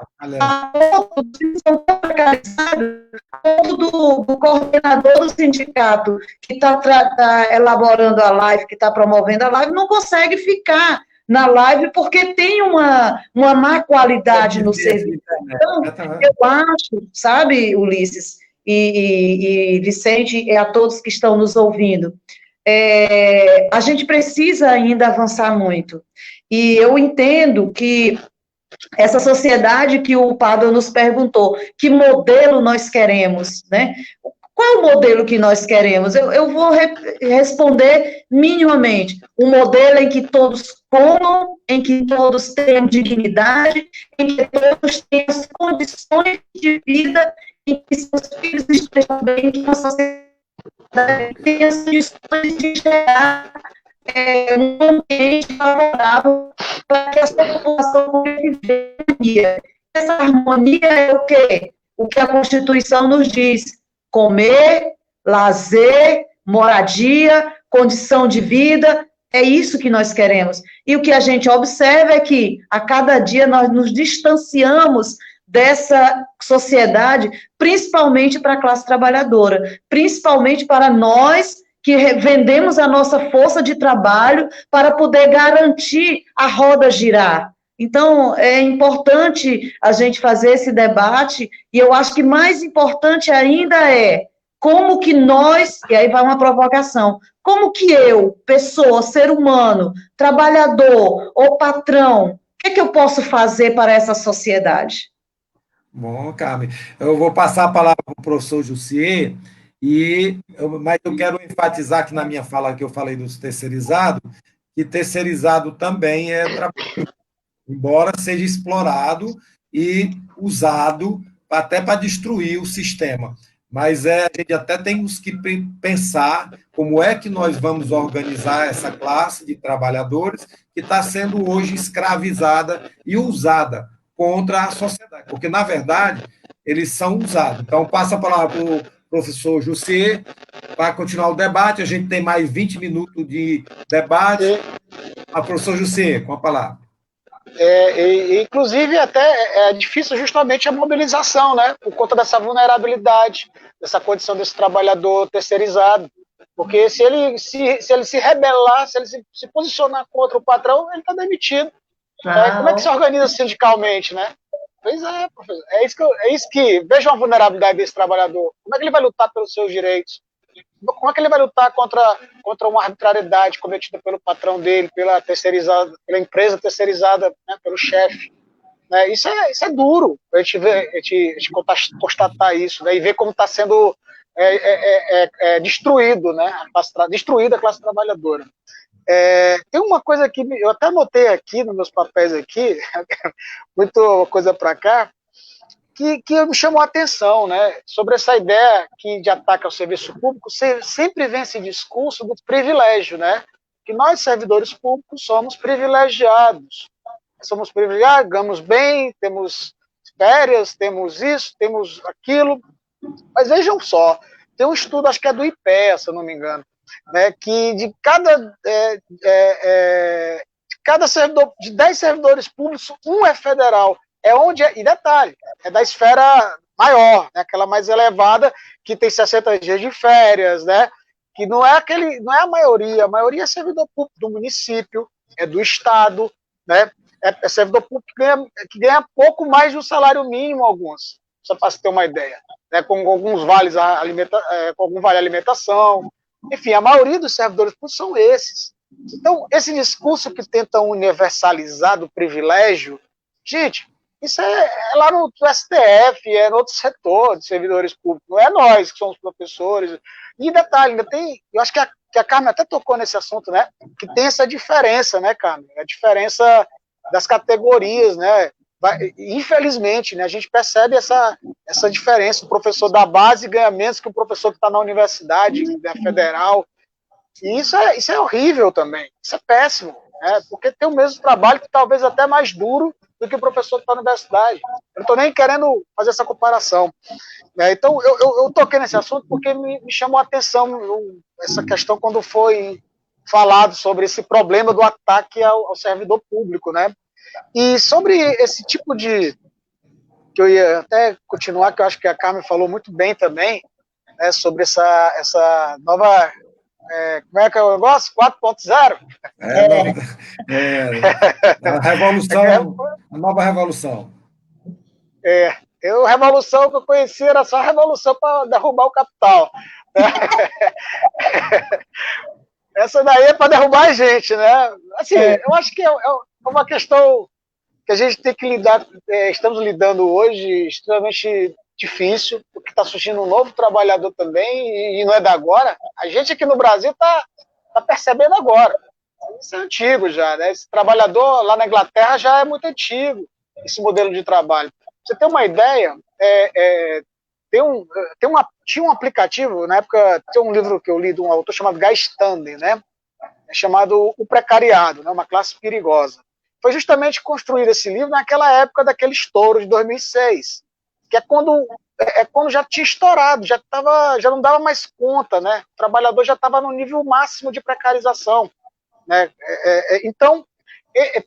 são tão precarizados, do coordenador do sindicato que está elaborando a live, que está promovendo a live, não consegue ficar na live porque tem uma má qualidade no serviço. Então, eu acho, sabe, Ulisses e Vicente, e a todos que estão nos ouvindo, a gente precisa ainda avançar muito. E eu entendo que essa sociedade que o Padre nos perguntou, que modelo nós queremos, né? Qual é o modelo que nós queremos? Eu vou responder minimamente. Um modelo em que todos comam, em que todos tenham dignidade, em que todos tenham as condições de vida, em que seus filhos estejam bem, que a sociedade tem as condições de chegar num ambiente favorável para que essa população possa viver em harmonia. Essa harmonia é o quê? O que a Constituição nos diz: comer, lazer, moradia, condição de vida, é isso que nós queremos. E o que a gente observa é que, a cada dia, nós nos distanciamos dessa sociedade, principalmente para a classe trabalhadora, principalmente para nós que vendemos a nossa força de trabalho para poder garantir a roda girar. Então, é importante a gente fazer esse debate, e eu acho que mais importante ainda é como que nós, e aí vai uma provocação, como que eu, pessoa, ser humano, trabalhador ou patrão, o que eu posso fazer para essa sociedade? Bom, Carmen, eu vou passar a palavra para o professor Jussier, Mas eu quero enfatizar que na minha fala que eu falei dos terceirizados, que terceirizado também é trabalho, embora seja explorado e usado até para destruir o sistema. Mas a gente até temos que pensar como é que nós vamos organizar essa classe de trabalhadores que está sendo hoje escravizada e usada contra a sociedade, porque, na verdade, eles são usados. Então, passa a palavra para o professor Jussier para continuar o debate. A gente tem mais 20 minutos de debate. A professor Jussier, com a palavra. Inclusive, até é difícil justamente a mobilização, né? Por conta dessa vulnerabilidade, dessa condição desse trabalhador terceirizado. Porque se ele se rebelar, se ele se posicionar contra o patrão, ele está demitido. Como é que se organiza sindicalmente, né? Pois é, professor. É isso que veja uma vulnerabilidade desse trabalhador. Como é que ele vai lutar pelos seus direitos? Como é que ele vai lutar contra uma arbitrariedade cometida pelo patrão dele, pela empresa terceirizada, né, pelo chefe? Né? Isso é duro, a gente constatar isso, né, e ver como está sendo destruído, né, destruída a classe trabalhadora. Tem uma coisa que eu até anotei aqui nos meus papéis aqui, muita coisa para cá, que me chamou a atenção, né, sobre essa ideia de ataque ao serviço público. Sempre vem esse discurso do privilégio, né, que nós, servidores públicos, somos privilegiados, ganhamos bem, temos férias, temos isso, temos aquilo, mas vejam só, tem um estudo, acho que é do IPEA, se eu não me engano, né, que de cada servidor, de 10 servidores públicos, um é federal. E detalhe, é da esfera maior, né, aquela mais elevada, que tem 60 dias de férias, né, que não é a maioria é servidor público do município, é do estado, né, é servidor público que ganha pouco mais do salário mínimo, alguns, só para se ter uma ideia, né, com alguns com algum vale alimentação, enfim, a maioria dos servidores públicos são esses. Então, esse discurso que tenta universalizar do privilégio, gente, isso é lá no STF, é no outro setor de servidores públicos, não é nós que somos professores. E detalhe, ainda tem, eu acho que a Carmen até tocou nesse assunto, né? Que tem essa diferença, né, Carmen? A diferença das categorias, né? Infelizmente, né, a gente percebe essa diferença. O professor da base ganha menos que o professor que está na universidade, da federal. E isso é horrível também. Isso é péssimo, né? Porque tem o mesmo trabalho que talvez até mais duro do que o professor que está na universidade. Eu não estou nem querendo fazer essa comparação. Então, eu toquei nesse assunto porque me chamou a atenção essa questão quando foi falado sobre esse problema do ataque ao servidor público, né? E sobre esse tipo de... que eu ia até continuar, que eu acho que a Carmen falou muito bem também, né, sobre essa nova... como é que é o negócio? 4.0? A revolução, a nova revolução. A revolução que eu conheci era só a revolução para derrubar o capital. Essa daí é para derrubar a gente, né? Assim, eu acho que é uma questão que a gente tem que lidar, estamos lidando hoje, extremamente difícil, porque está surgindo um novo trabalhador também, e não é da agora. A gente aqui no Brasil está percebendo agora. Isso é antigo já, né? Esse trabalhador lá na Inglaterra já é muito antigo, esse modelo de trabalho. Pra você ter uma ideia, tinha um aplicativo, na época, tem um livro que eu li de um autor chamado Guy Standing, né? Chamado O Precariado, né? Uma classe perigosa. Foi justamente construído esse livro naquela época daquele estouro de 2006, que é quando já tinha estourado, já não dava mais conta, né? O trabalhador já estava no nível máximo de precarização, né? Então,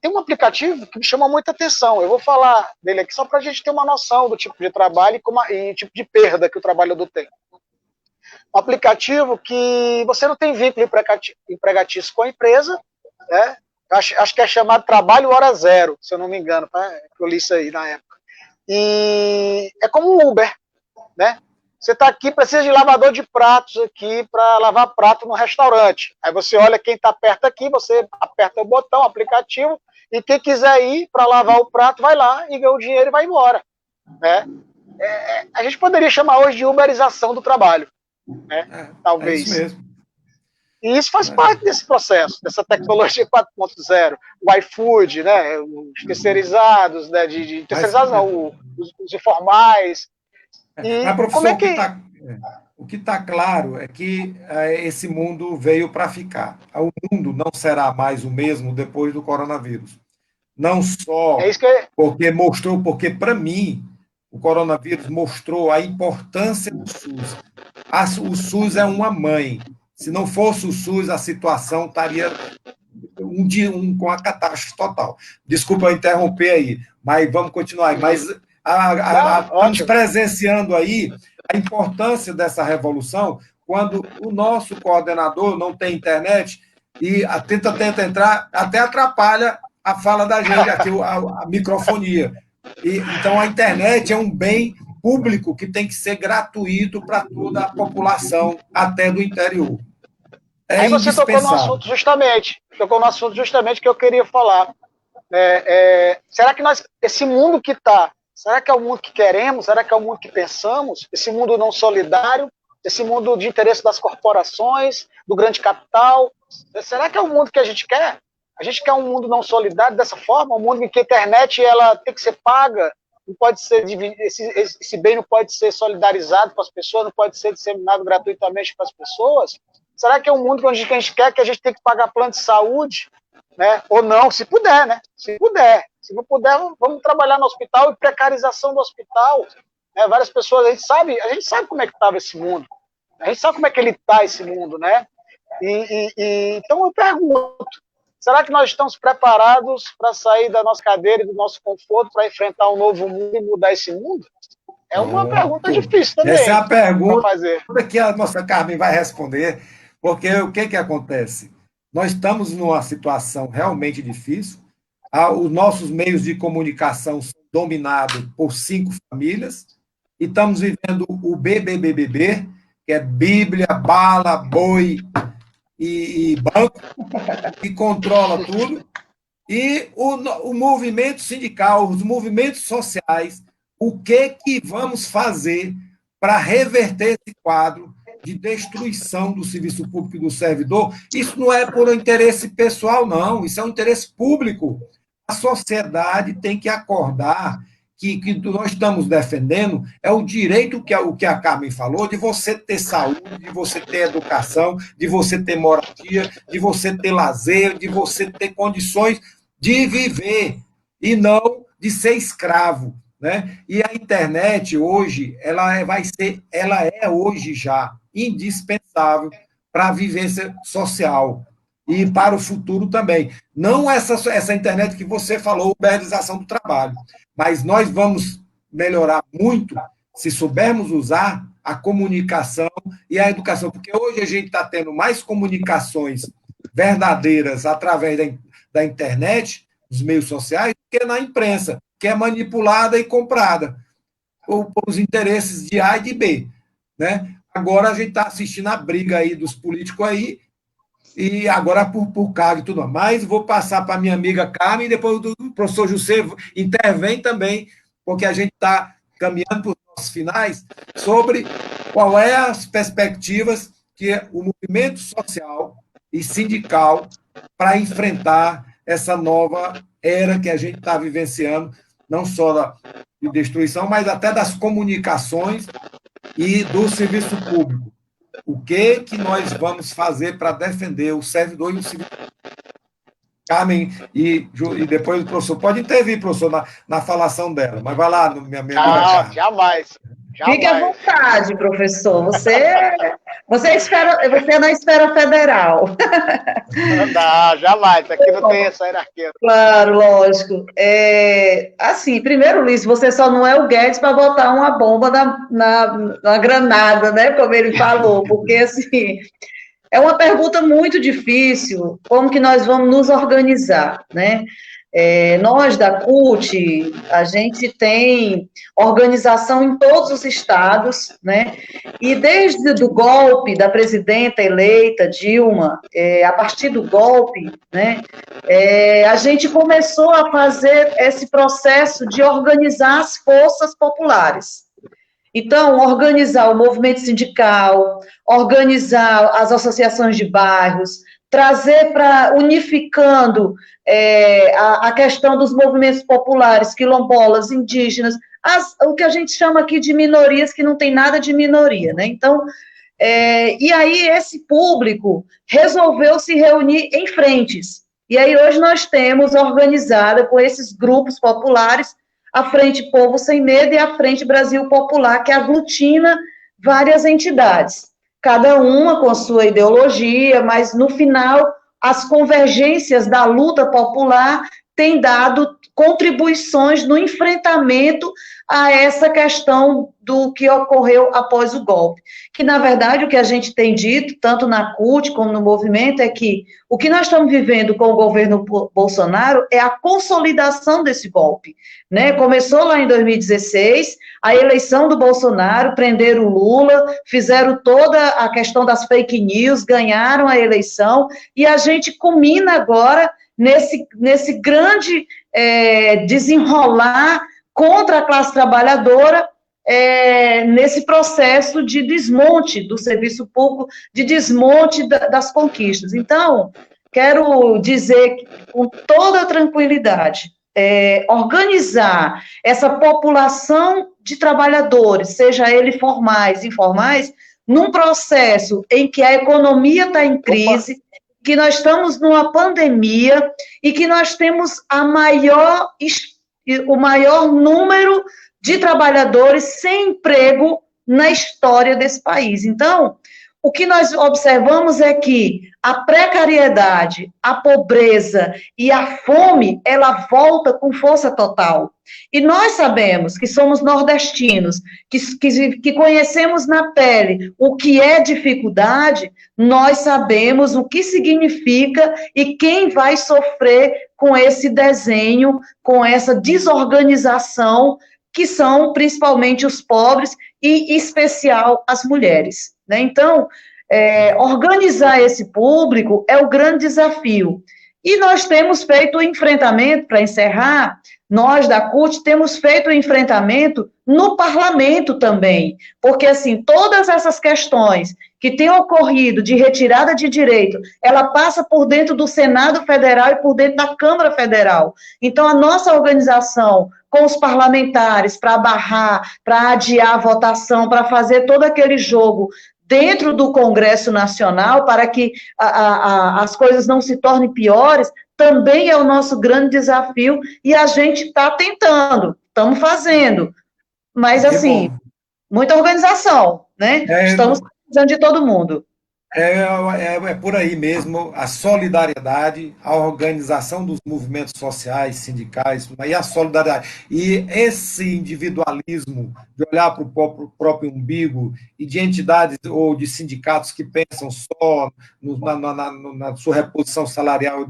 tem um aplicativo que me chama muita atenção. Eu vou falar dele aqui só para a gente ter uma noção do tipo de trabalho e tipo de perda que o trabalhador tem. Um aplicativo que você não tem vínculo empregatício com a empresa, né? Acho que é chamado Trabalho Hora Zero, se eu não me engano, tá? Eu li isso aí na época. E é como um Uber, né? Você está aqui, precisa de lavador de pratos aqui para lavar prato no restaurante. Aí você olha quem está perto aqui, você aperta o botão, aplicativo, e quem quiser ir para lavar o prato, vai lá e ganha o dinheiro e vai embora. Né? A gente poderia chamar hoje de uberização do trabalho. né? É isso Talvez. mesmo. E isso faz parte desse processo, dessa tecnologia 4.0. O iFood, né? Os terceirizados, né? Terceirizados não, os informais. Mas, E como professor, é que... o que está claro é que esse mundo veio para ficar. O mundo não será mais o mesmo depois do coronavírus. Não só É isso que porque para mim o coronavírus mostrou a importância do SUS. O SUS é uma mãe. Se não fosse o SUS, a situação estaria com a catástrofe total. Desculpa eu interromper aí, mas vamos continuar aí. Mas Não, estamos ótimo. presenciando aí a importância dessa revolução quando o nosso coordenador não tem internet e tenta entrar, até atrapalha a fala da gente, aqui a microfonia. Então, a internet é um bem público que tem que ser gratuito para toda a população, até do interior. É Aí você indispensável. tocou no assunto justamente que eu queria falar. Será que esse mundo que está, será que é o mundo que queremos? Será que é o mundo que pensamos? Esse mundo não solidário? Esse mundo de interesse das corporações, do grande capital? Será que é o mundo que a gente quer? A gente quer um mundo não solidário dessa forma? Um mundo em que a internet ela tem que ser paga? Não pode ser esse bem não pode ser solidarizado com as pessoas, não pode ser disseminado gratuitamente para as pessoas? Será que é um mundo onde a gente quer que a gente tem que pagar plano de saúde? Né? Ou não, se puder, né? Se puder. Se não puder, vamos trabalhar no hospital e precarização do hospital. Né? Várias pessoas, a gente sabe como é que estava esse mundo. A gente sabe como é que ele está, esse mundo, né? Então eu pergunto, será que nós estamos preparados para sair da nossa cadeira e do nosso conforto para enfrentar um novo mundo e mudar esse mundo? É uma pergunta difícil também. Essa é a pergunta fazer. que a nossa Carmen vai responder, porque o que acontece? Nós estamos numa situação realmente difícil, os nossos meios de comunicação são dominados por 5 famílias, e estamos vivendo o BBBBB, que é Bíblia, bala, boi e banco, que controla tudo, e o movimento sindical, os movimentos sociais, o que vamos fazer para reverter esse quadro de destruição do serviço público e do servidor? Isso não é por interesse pessoal, não, isso é um interesse público. A sociedade tem que acordar que nós estamos defendendo é o direito o que a Carmen falou, de você ter saúde, de você ter educação, de você ter moradia, de você ter lazer, de você ter condições de viver e não de ser escravo, né? E a internet hoje, ela é hoje já indispensável para a vivência social e para o futuro também. Não essa internet que você falou, uberização do trabalho, mas nós vamos melhorar muito se soubermos usar a comunicação e a educação, porque hoje a gente está tendo mais comunicações verdadeiras através da internet, dos meios sociais, do que na imprensa, que é manipulada e comprada por os interesses de A e de B, né? Agora a gente está assistindo a briga aí dos políticos aí, e agora por cargo e tudo mais. Vou passar para a minha amiga Carmen, e depois o professor José intervém também, porque a gente está caminhando para os nossos finais, sobre qual é as perspectivas que o movimento social e sindical para enfrentar essa nova era que a gente está vivenciando, não só de destruição, mas até das comunicações e do serviço público. O que nós vamos fazer para defender o servidor e o serviço público? Carmen, e depois o professor pode intervir, professor, na falação dela, mas vai lá, minha amiga Carmen. Jamais. Fique à vontade, professor. Você é na esfera federal. Não, jamais. Aqui não tem essa hierarquia. Claro, lógico. Assim, primeiro, Ulisses, você só não é o Guedes para botar uma bomba na granada, né? Como ele falou, porque, assim, é uma pergunta muito difícil, como que nós vamos nos organizar, né? Nós, da CUT, a gente tem organização em todos os estados, né? E desde o golpe da presidenta eleita, Dilma, a partir do golpe, né? A gente começou a fazer esse processo de organizar as forças populares. Então, organizar o movimento sindical, organizar as associações de bairros, trazer para, unificando a questão dos movimentos populares, quilombolas, indígenas, o que a gente chama aqui de minorias, que não tem nada de minoria, né? Então, e aí esse público resolveu se reunir em frentes. E aí hoje nós temos organizada com esses grupos populares a Frente Povo Sem Medo e a Frente Brasil Popular, que aglutina várias entidades, cada uma com sua ideologia, mas no final as convergências da luta popular têm dado contribuições no enfrentamento a essa questão do que ocorreu após o golpe. Que, na verdade, o que a gente tem dito, tanto na CUT como no movimento, é que o que nós estamos vivendo com o governo Bolsonaro é a consolidação desse golpe, né? Começou lá em 2016, a eleição do Bolsonaro, prenderam o Lula, fizeram toda a questão das fake news, ganharam a eleição, e a gente culmina agora nesse grande desenrolar contra a classe trabalhadora, nesse processo de desmonte do serviço público, de desmonte das conquistas. Então, quero dizer com toda tranquilidade, organizar essa população de trabalhadores, seja eles formais, informais, num processo em que a economia está em crise, que nós estamos numa pandemia e que nós temos o maior número de trabalhadores sem emprego na história desse país. Então, o que nós observamos é que a precariedade, a pobreza e a fome, ela volta com força total. E nós sabemos que somos nordestinos, que conhecemos na pele o que é dificuldade, nós sabemos o que significa e quem vai sofrer com esse desenho, com essa desorganização, que são principalmente os pobres e, em especial, as mulheres. Né? Então, organizar esse público é o grande desafio. E nós temos feito o enfrentamento, para encerrar, nós da CUT temos feito o enfrentamento no parlamento também, porque, assim, todas essas questões que têm ocorrido de retirada de direito, ela passa por dentro do Senado Federal e por dentro da Câmara Federal. Então, a nossa organização com os parlamentares para barrar, para adiar a votação, para fazer todo aquele jogo dentro do Congresso Nacional, para que as coisas não se tornem piores, também é o nosso grande desafio, e a gente está tentando, estamos fazendo, mas, assim, muita organização, né? Estamos precisando de todo mundo. É por aí mesmo, a solidariedade, a organização dos movimentos sociais, sindicais, e a solidariedade. E esse individualismo de olhar para o próprio umbigo e de entidades ou de sindicatos que pensam só na sua reposição salarial,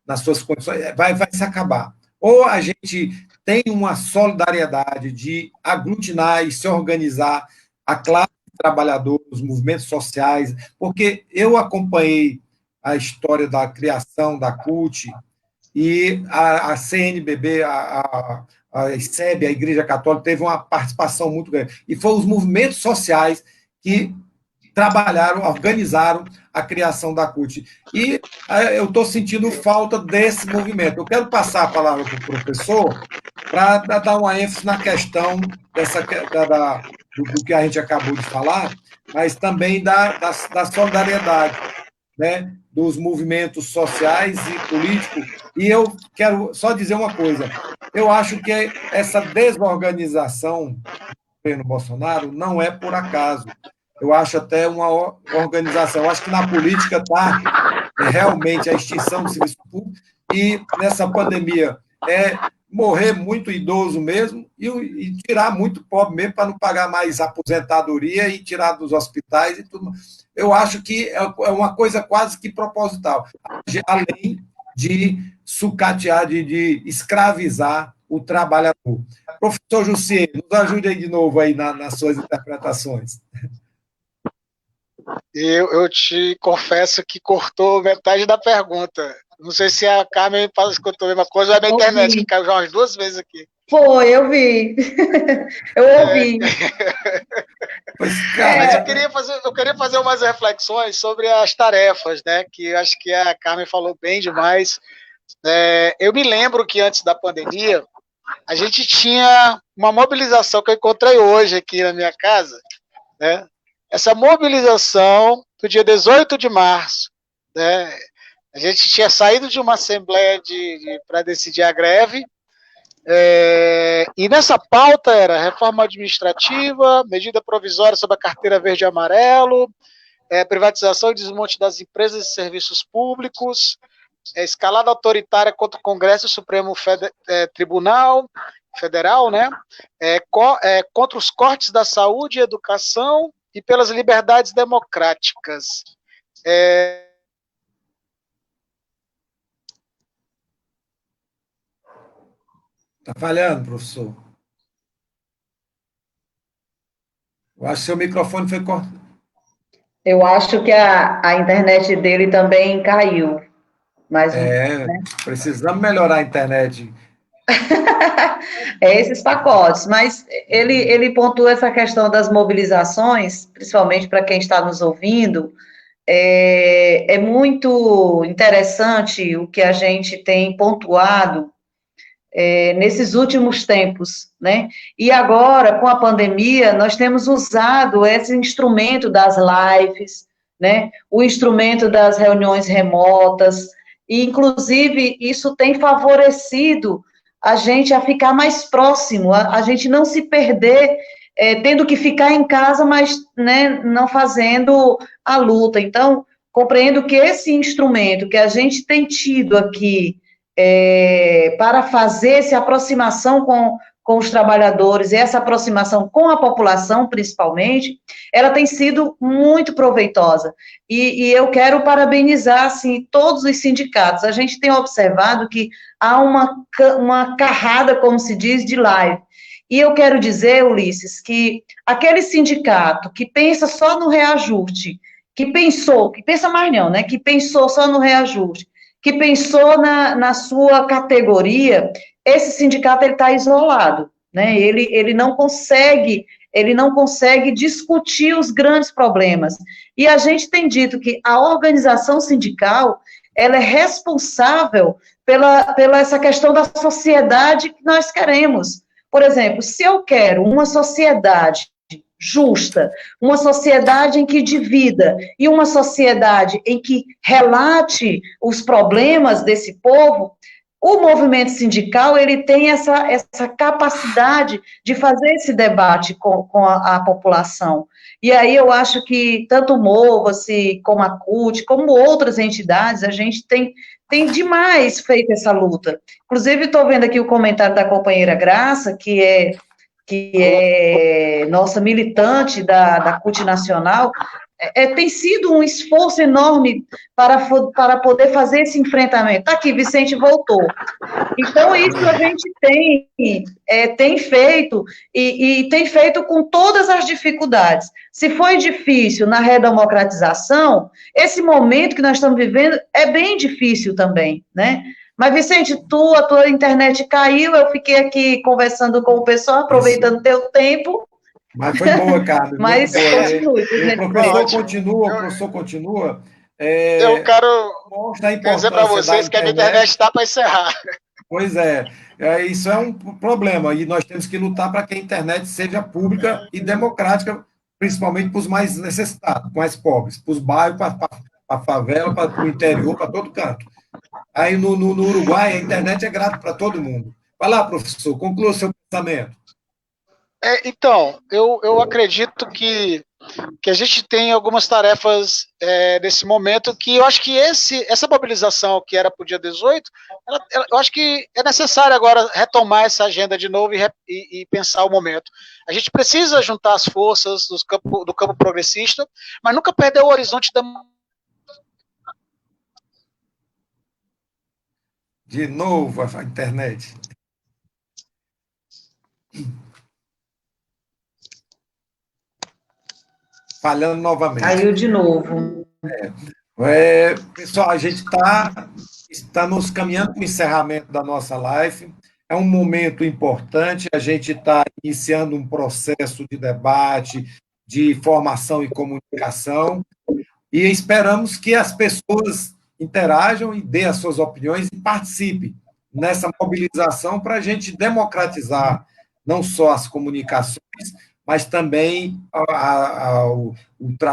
nas suas condições, vai se acabar. Ou a gente tem uma solidariedade de aglutinar e se organizar a classe trabalhadores, os movimentos sociais, porque eu acompanhei a história da criação da CUT e a CNBB, a ICEB, a Igreja Católica, teve uma participação muito grande. E foram os movimentos sociais que trabalharam, organizaram a criação da CUT. E eu estou sentindo falta desse movimento. Eu quero passar a palavra para o professor para dar uma ênfase na questão do que a gente acabou de falar, mas também da solidariedade, né, dos movimentos sociais e políticos. E eu quero só dizer uma coisa, eu acho que essa desorganização do governo Bolsonaro não é por acaso. Eu acho até uma organização. Eu acho que na política está realmente a extinção do serviço público e nessa pandemia morrer muito idoso mesmo e tirar muito pobre mesmo para não pagar mais aposentadoria e tirar dos hospitais e tudo. Eu acho que é uma coisa quase que proposital, além de sucatear, de escravizar o trabalhador. Professor Jussier, nos ajude aí de novo aí nas suas interpretações. Eu te confesso que cortou metade da pergunta. Não sei se a Carmen escutou a mesma coisa ou é a minha internet, que caiu já umas 2 vezes aqui. Foi, eu vi. Eu ouvi. Pois, cara, Mas eu queria fazer umas reflexões sobre as tarefas, né? Que eu acho que a Carmen falou bem demais. Eu me lembro que antes da pandemia, a gente tinha uma mobilização que eu encontrei hoje aqui na minha casa, né? Essa mobilização do dia 18 de março, né? A gente tinha saído de uma assembleia para decidir a greve, e nessa pauta era reforma administrativa, medida provisória sobre a carteira verde e amarelo, privatização e desmonte das empresas e serviços públicos, escalada autoritária contra o Congresso e o Supremo Tribunal Federal, né? Contra os cortes da saúde e educação e pelas liberdades democráticas. tá falhando, professor. Eu acho que seu microfone foi cortado. Eu acho que a internet dele também caiu. Mas, Precisamos melhorar a internet. esses pacotes, mas ele pontua essa questão das mobilizações, principalmente para quem está nos ouvindo, é muito interessante o que a gente tem pontuado nesses últimos tempos, né? E agora, com a pandemia, nós temos usado esse instrumento das lives, né? O instrumento das reuniões remotas, e, inclusive, isso tem favorecido a gente a ficar mais próximo, a gente não se perder, tendo que ficar em casa, mas, né, não fazendo a luta. Então, compreendo que esse instrumento que a gente tem tido aqui, para fazer essa aproximação com os trabalhadores, essa aproximação com a população, principalmente, ela tem sido muito proveitosa. E eu quero parabenizar, assim, todos os sindicatos. A gente tem observado que há uma carrada, como se diz, de live. E eu quero dizer, Ulisses, que aquele sindicato que pensa só no reajuste, que pensa mais não, né, que pensou só no reajuste, que pensou na sua categoria, esse sindicato ele está isolado, né? Ele não consegue discutir os grandes problemas. E a gente tem dito que a organização sindical ela é responsável pela essa questão da sociedade que nós queremos. Por exemplo, se eu quero uma sociedade justa, uma sociedade em que divida e uma sociedade em que relate os problemas desse povo, o movimento sindical ele tem essa capacidade de fazer esse debate com a população. E aí eu acho que tanto o Mova-se, como a CUT, como outras entidades, a gente tem demais feito essa luta. Inclusive, estou vendo aqui o comentário da companheira Graça, que é nossa militante da CUT Nacional, tem sido um esforço enorme para poder fazer esse enfrentamento. Está aqui, Vicente voltou. Então, isso a gente tem feito, e tem feito com todas as dificuldades. Se foi difícil na redemocratização, esse momento que nós estamos vivendo é bem difícil também, né? Mas, Vicente, a tua internet caiu, eu fiquei aqui conversando com o pessoal, aproveitando o teu tempo. Mas foi boa, Carmen. Mas continue. O professor continua. Eu quero dizer para vocês que a minha internet está para encerrar. Pois isso é um problema, e nós temos que lutar para que a internet seja pública e democrática, principalmente para os mais necessitados, mais pobres, para os bairros, para a favela, para o interior, para todo canto. Aí no Uruguai, a internet é grátis para todo mundo. Vai lá, professor, conclua o seu pensamento. Então, eu acredito que a gente tem algumas tarefas nesse momento que eu acho que essa mobilização que era para o dia 18, eu acho que é necessário agora retomar essa agenda de novo e pensar o momento. A gente precisa juntar as forças do campo progressista, mas nunca perder o horizonte da... De novo a internet. Falhando novamente. Caiu de novo. Pessoal, a gente está nos caminhando para o encerramento da nossa live. é um momento importante, a gente está iniciando um processo de debate, de formação e comunicação, e esperamos que as pessoas interajam e dêem as suas opiniões e participem nessa mobilização para a gente democratizar não só as comunicações, mas também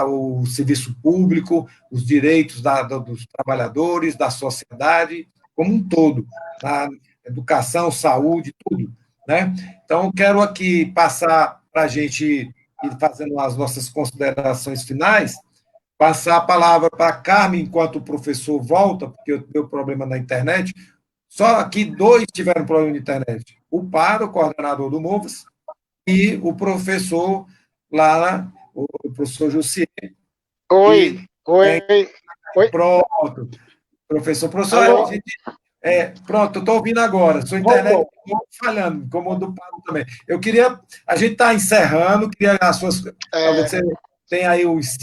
o serviço público, os direitos dos trabalhadores, da sociedade como um todo, da educação, saúde, tudo. Né? Então, quero aqui passar para a gente ir fazendo as nossas considerações finais, passar a palavra para a Carmen, enquanto o professor volta, porque eu tenho problema na internet. Só aqui dois tiveram problema na internet. O Paro, o coordenador do MOVAS, e o professor lá, o professor Jussier. Oi, oi, oi. Pronto. Professor, pronto, eu estou ouvindo agora. Sua internet está falhando, como o do Paro também. A gente está encerrando, queria as suas. Você tem aí uns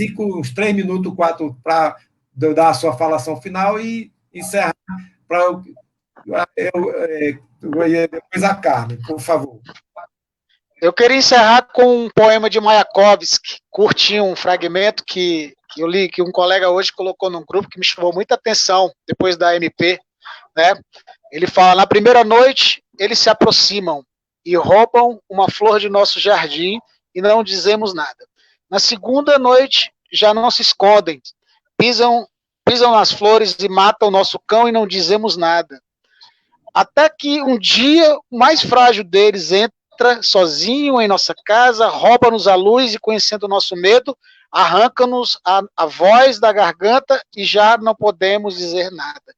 3 minutos, 4, para dar a sua falação final e encerrar para depois a Carmen, por favor. Eu queria encerrar com um poema de Mayakovsky, curtinho, um fragmento que eu li, que um colega hoje colocou num grupo, que me chamou muita atenção, depois da MP, né? Ele fala, na primeira noite, eles se aproximam e roubam uma flor de nosso jardim e não dizemos nada. Na segunda noite, já não se escondem, pisam nas flores e matam o nosso cão e não dizemos nada. Até que um dia, o mais frágil deles entra sozinho em nossa casa, rouba-nos a luz e, conhecendo o nosso medo, arranca-nos a voz da garganta e já não podemos dizer nada.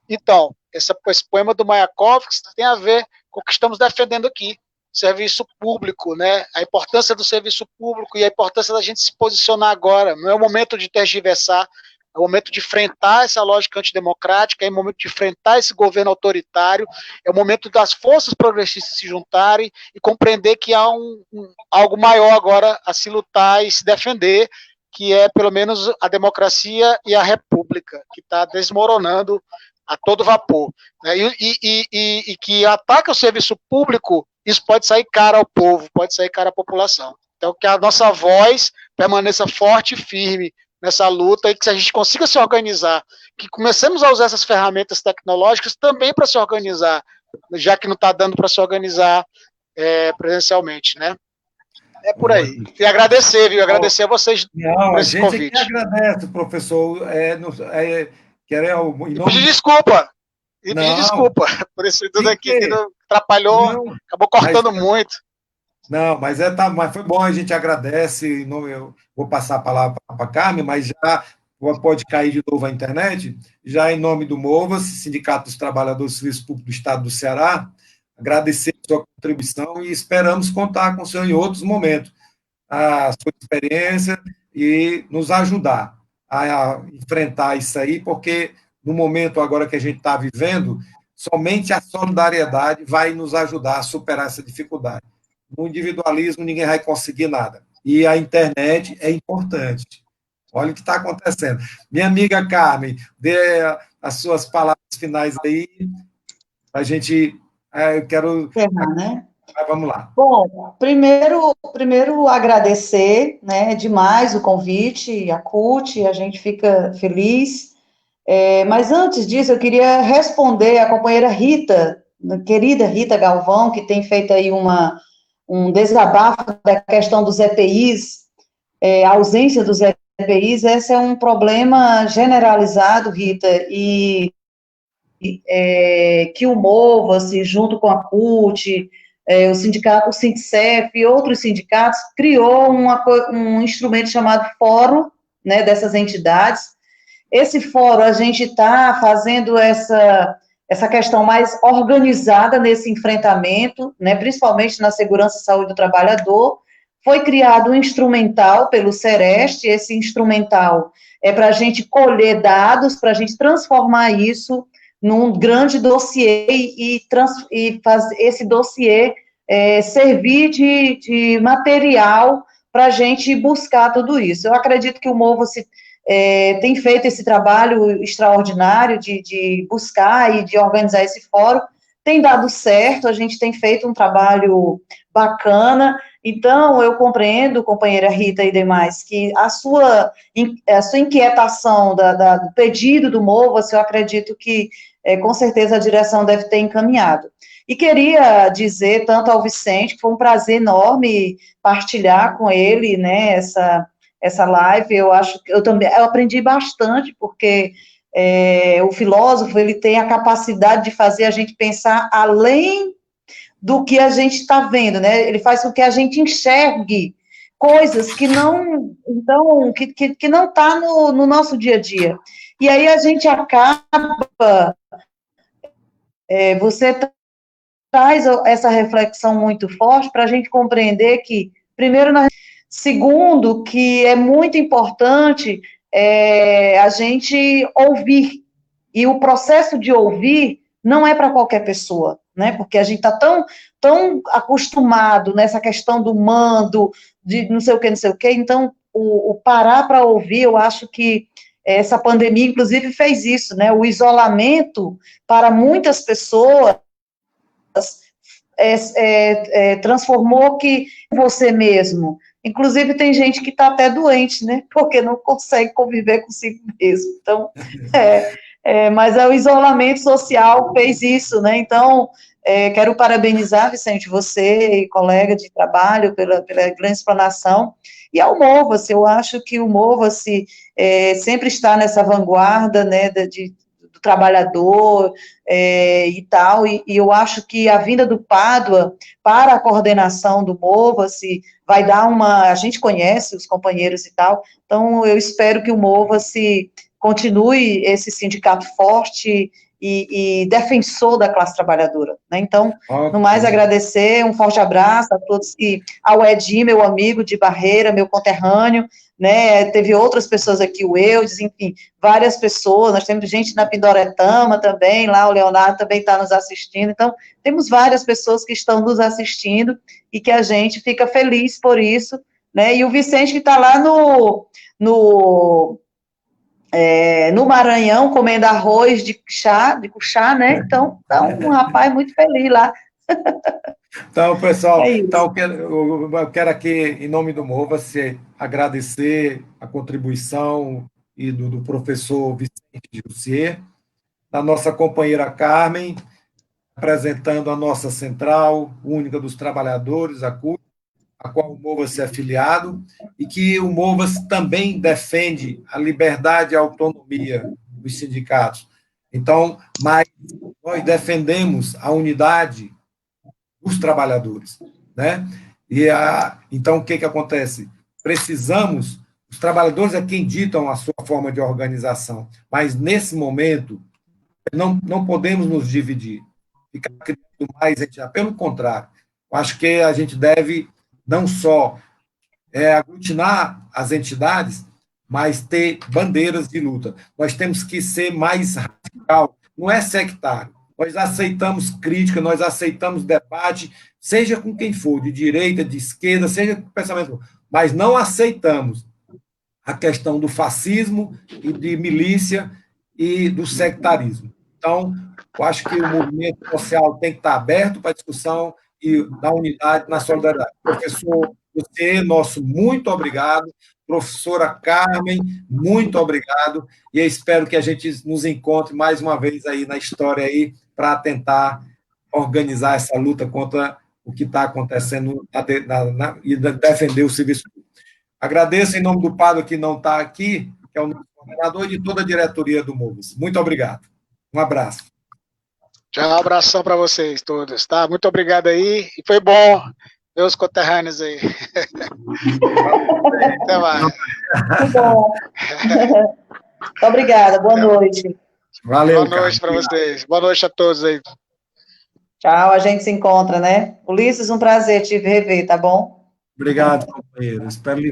Então, esse poema do Mayakovsky tem a ver com o que estamos defendendo aqui, serviço público, né? A importância do serviço público e a importância da gente se posicionar agora. Não é o momento de tergiversar, é o momento de enfrentar essa lógica antidemocrática, é o momento de enfrentar esse governo autoritário, é o momento das forças progressistas se juntarem e compreender que há algo maior agora a se lutar e se defender, que é, pelo menos, a democracia e a república, que está desmoronando a todo vapor. Né? E que ataca o serviço público, isso pode sair caro ao povo, pode sair caro à população. Então, que a nossa voz permaneça forte e firme nessa luta e que a gente consiga se organizar, que comecemos a usar essas ferramentas tecnológicas também para se organizar, já que não está dando para se organizar presencialmente, né? É por aí. E agradecer, viu? Agradecer a vocês por esse convite. A gente que agradece, professor. Pedir desculpa. E pedir desculpa por isso tudo aqui que não atrapalhou, acabou cortando muito. Não, mas foi bom, a gente agradece. Eu vou passar a palavra para a Carmen, mas já pode cair de novo a internet. Já em nome do MOVAS, Sindicato dos Trabalhadores do Serviço Público do Estado do Ceará, agradecer a sua contribuição e esperamos contar com o senhor em outros momentos, a sua experiência e nos ajudar a enfrentar isso aí, porque no momento agora que a gente está vivendo, somente a solidariedade vai nos ajudar a superar essa dificuldade. No individualismo, ninguém vai conseguir nada. E a internet é importante. Olha o que está acontecendo. Minha amiga Carmen, dê as suas palavras finais aí, para a gente... eu quero... né? Vamos lá. Bom, primeiro agradecer, né, demais o convite, a CUT, a gente fica feliz. Mas antes disso, eu queria responder a companheira Rita, querida Rita Galvão, que tem feito aí um desabafo da questão dos EPIs, a ausência dos EPIs. Esse é um problema generalizado, Rita, e que o MOVAS, junto com a CUT, o sindicato, o Sindicef e outros sindicatos, criou um instrumento chamado Fórum, né, dessas entidades. Esse fórum, a gente está fazendo essa questão mais organizada nesse enfrentamento, né, principalmente na segurança e saúde do trabalhador. Foi criado um instrumental pelo Sereste, esse instrumental é para a gente colher dados, para a gente transformar isso num grande dossiê e fazer esse dossiê servir de material para a gente buscar tudo isso. Eu acredito que o MOVAS tem feito esse trabalho extraordinário de buscar e de organizar esse fórum, tem dado certo, a gente tem feito um trabalho bacana, então eu compreendo, companheira Rita e demais, que a sua inquietação do pedido do Mova-se, eu acredito que com certeza a direção deve ter encaminhado. E queria dizer tanto ao Vicente, que foi um prazer enorme partilhar com ele, né, essa live. Eu acho que eu aprendi bastante, porque o filósofo, ele tem a capacidade de fazer a gente pensar além do que a gente está vendo, né? Ele faz com que a gente enxergue coisas que não, então, que não está no nosso dia a dia. E aí a gente acaba, você traz essa reflexão muito forte para a gente compreender que, primeiro, segundo, que é muito importante a gente ouvir, e o processo de ouvir não é para qualquer pessoa, né, porque a gente está tão acostumado nessa questão do mando, de não sei o que, então, o parar para ouvir, eu acho que essa pandemia, inclusive, fez isso, né, o isolamento, para muitas pessoas, transformou que você mesmo. Inclusive, tem gente que está até doente, né? Porque não consegue conviver consigo mesmo. Então, mas o isolamento social fez isso, né? Então, quero parabenizar, Vicente, você e colega de trabalho pela grande explanação. E ao Mova-se, eu acho que o Mova-se sempre está nessa vanguarda, né, do trabalhador e tal, e eu acho que a vinda do Pádua para a coordenação do Mova-se vai dar a gente conhece os companheiros e tal, então eu espero que o Mova-se continue esse sindicato forte e defensor da classe trabalhadora, né? Então, no mais, agradecer, um forte abraço a todos, ao Edim, meu amigo de Barreira, meu conterrâneo, né, teve outras pessoas aqui, o Eudes, enfim, várias pessoas, nós temos gente na Pindoretama também, lá o Leonardo também está nos assistindo, então, temos várias pessoas que estão nos assistindo, e que a gente fica feliz por isso, né, e o Vicente que está lá no Maranhão, comendo arroz de cuchá, né, então, um rapaz muito feliz lá. Então, pessoal, eu quero aqui, em nome do Mova-se, agradecer a contribuição do professor Vicente Jussier, da nossa companheira Carmen, apresentando a nossa Central Única dos Trabalhadores, a CUT, a qual o Mova-se é afiliado, e que o Mova-se também defende a liberdade e a autonomia dos sindicatos. Então, mas nós defendemos a unidade dos trabalhadores, né? Então, o que acontece? Precisamos, os trabalhadores é quem ditam a sua forma de organização, mas, nesse momento, não podemos nos dividir, ficar criando mais entidades, pelo contrário, acho que a gente deve não só aglutinar as entidades, mas ter bandeiras de luta. Nós temos que ser mais radical, não é sectário. Nós aceitamos crítica, nós aceitamos debate, seja com quem for, de direita, de esquerda, seja com pensamento, mas não aceitamos a questão do fascismo e de milícia e do sectarismo. Então, eu acho que o movimento social tem que estar aberto para a discussão e da unidade na solidariedade. Professor, você, nosso muito obrigado. Professora Carmen, muito obrigado. E eu espero que a gente nos encontre mais uma vez aí na história aí para tentar organizar essa luta contra o que está acontecendo e defender o serviço público. Agradeço em nome do Pádua que não está aqui, que é o nosso coordenador, e de toda a diretoria do Mova-se. Muito obrigado. Um abraço. Tchau, um abração para vocês todos, tá? Muito obrigado aí, e foi bom ver os conterrâneos aí. Até mais. Muito bom. Muito obrigada, boa noite. Valeu, boa noite para vocês. Boa noite a todos aí. Tchau, a gente se encontra, né? Ulisses, um prazer te rever, tá bom? Obrigado, companheiro. Espero lhe ver.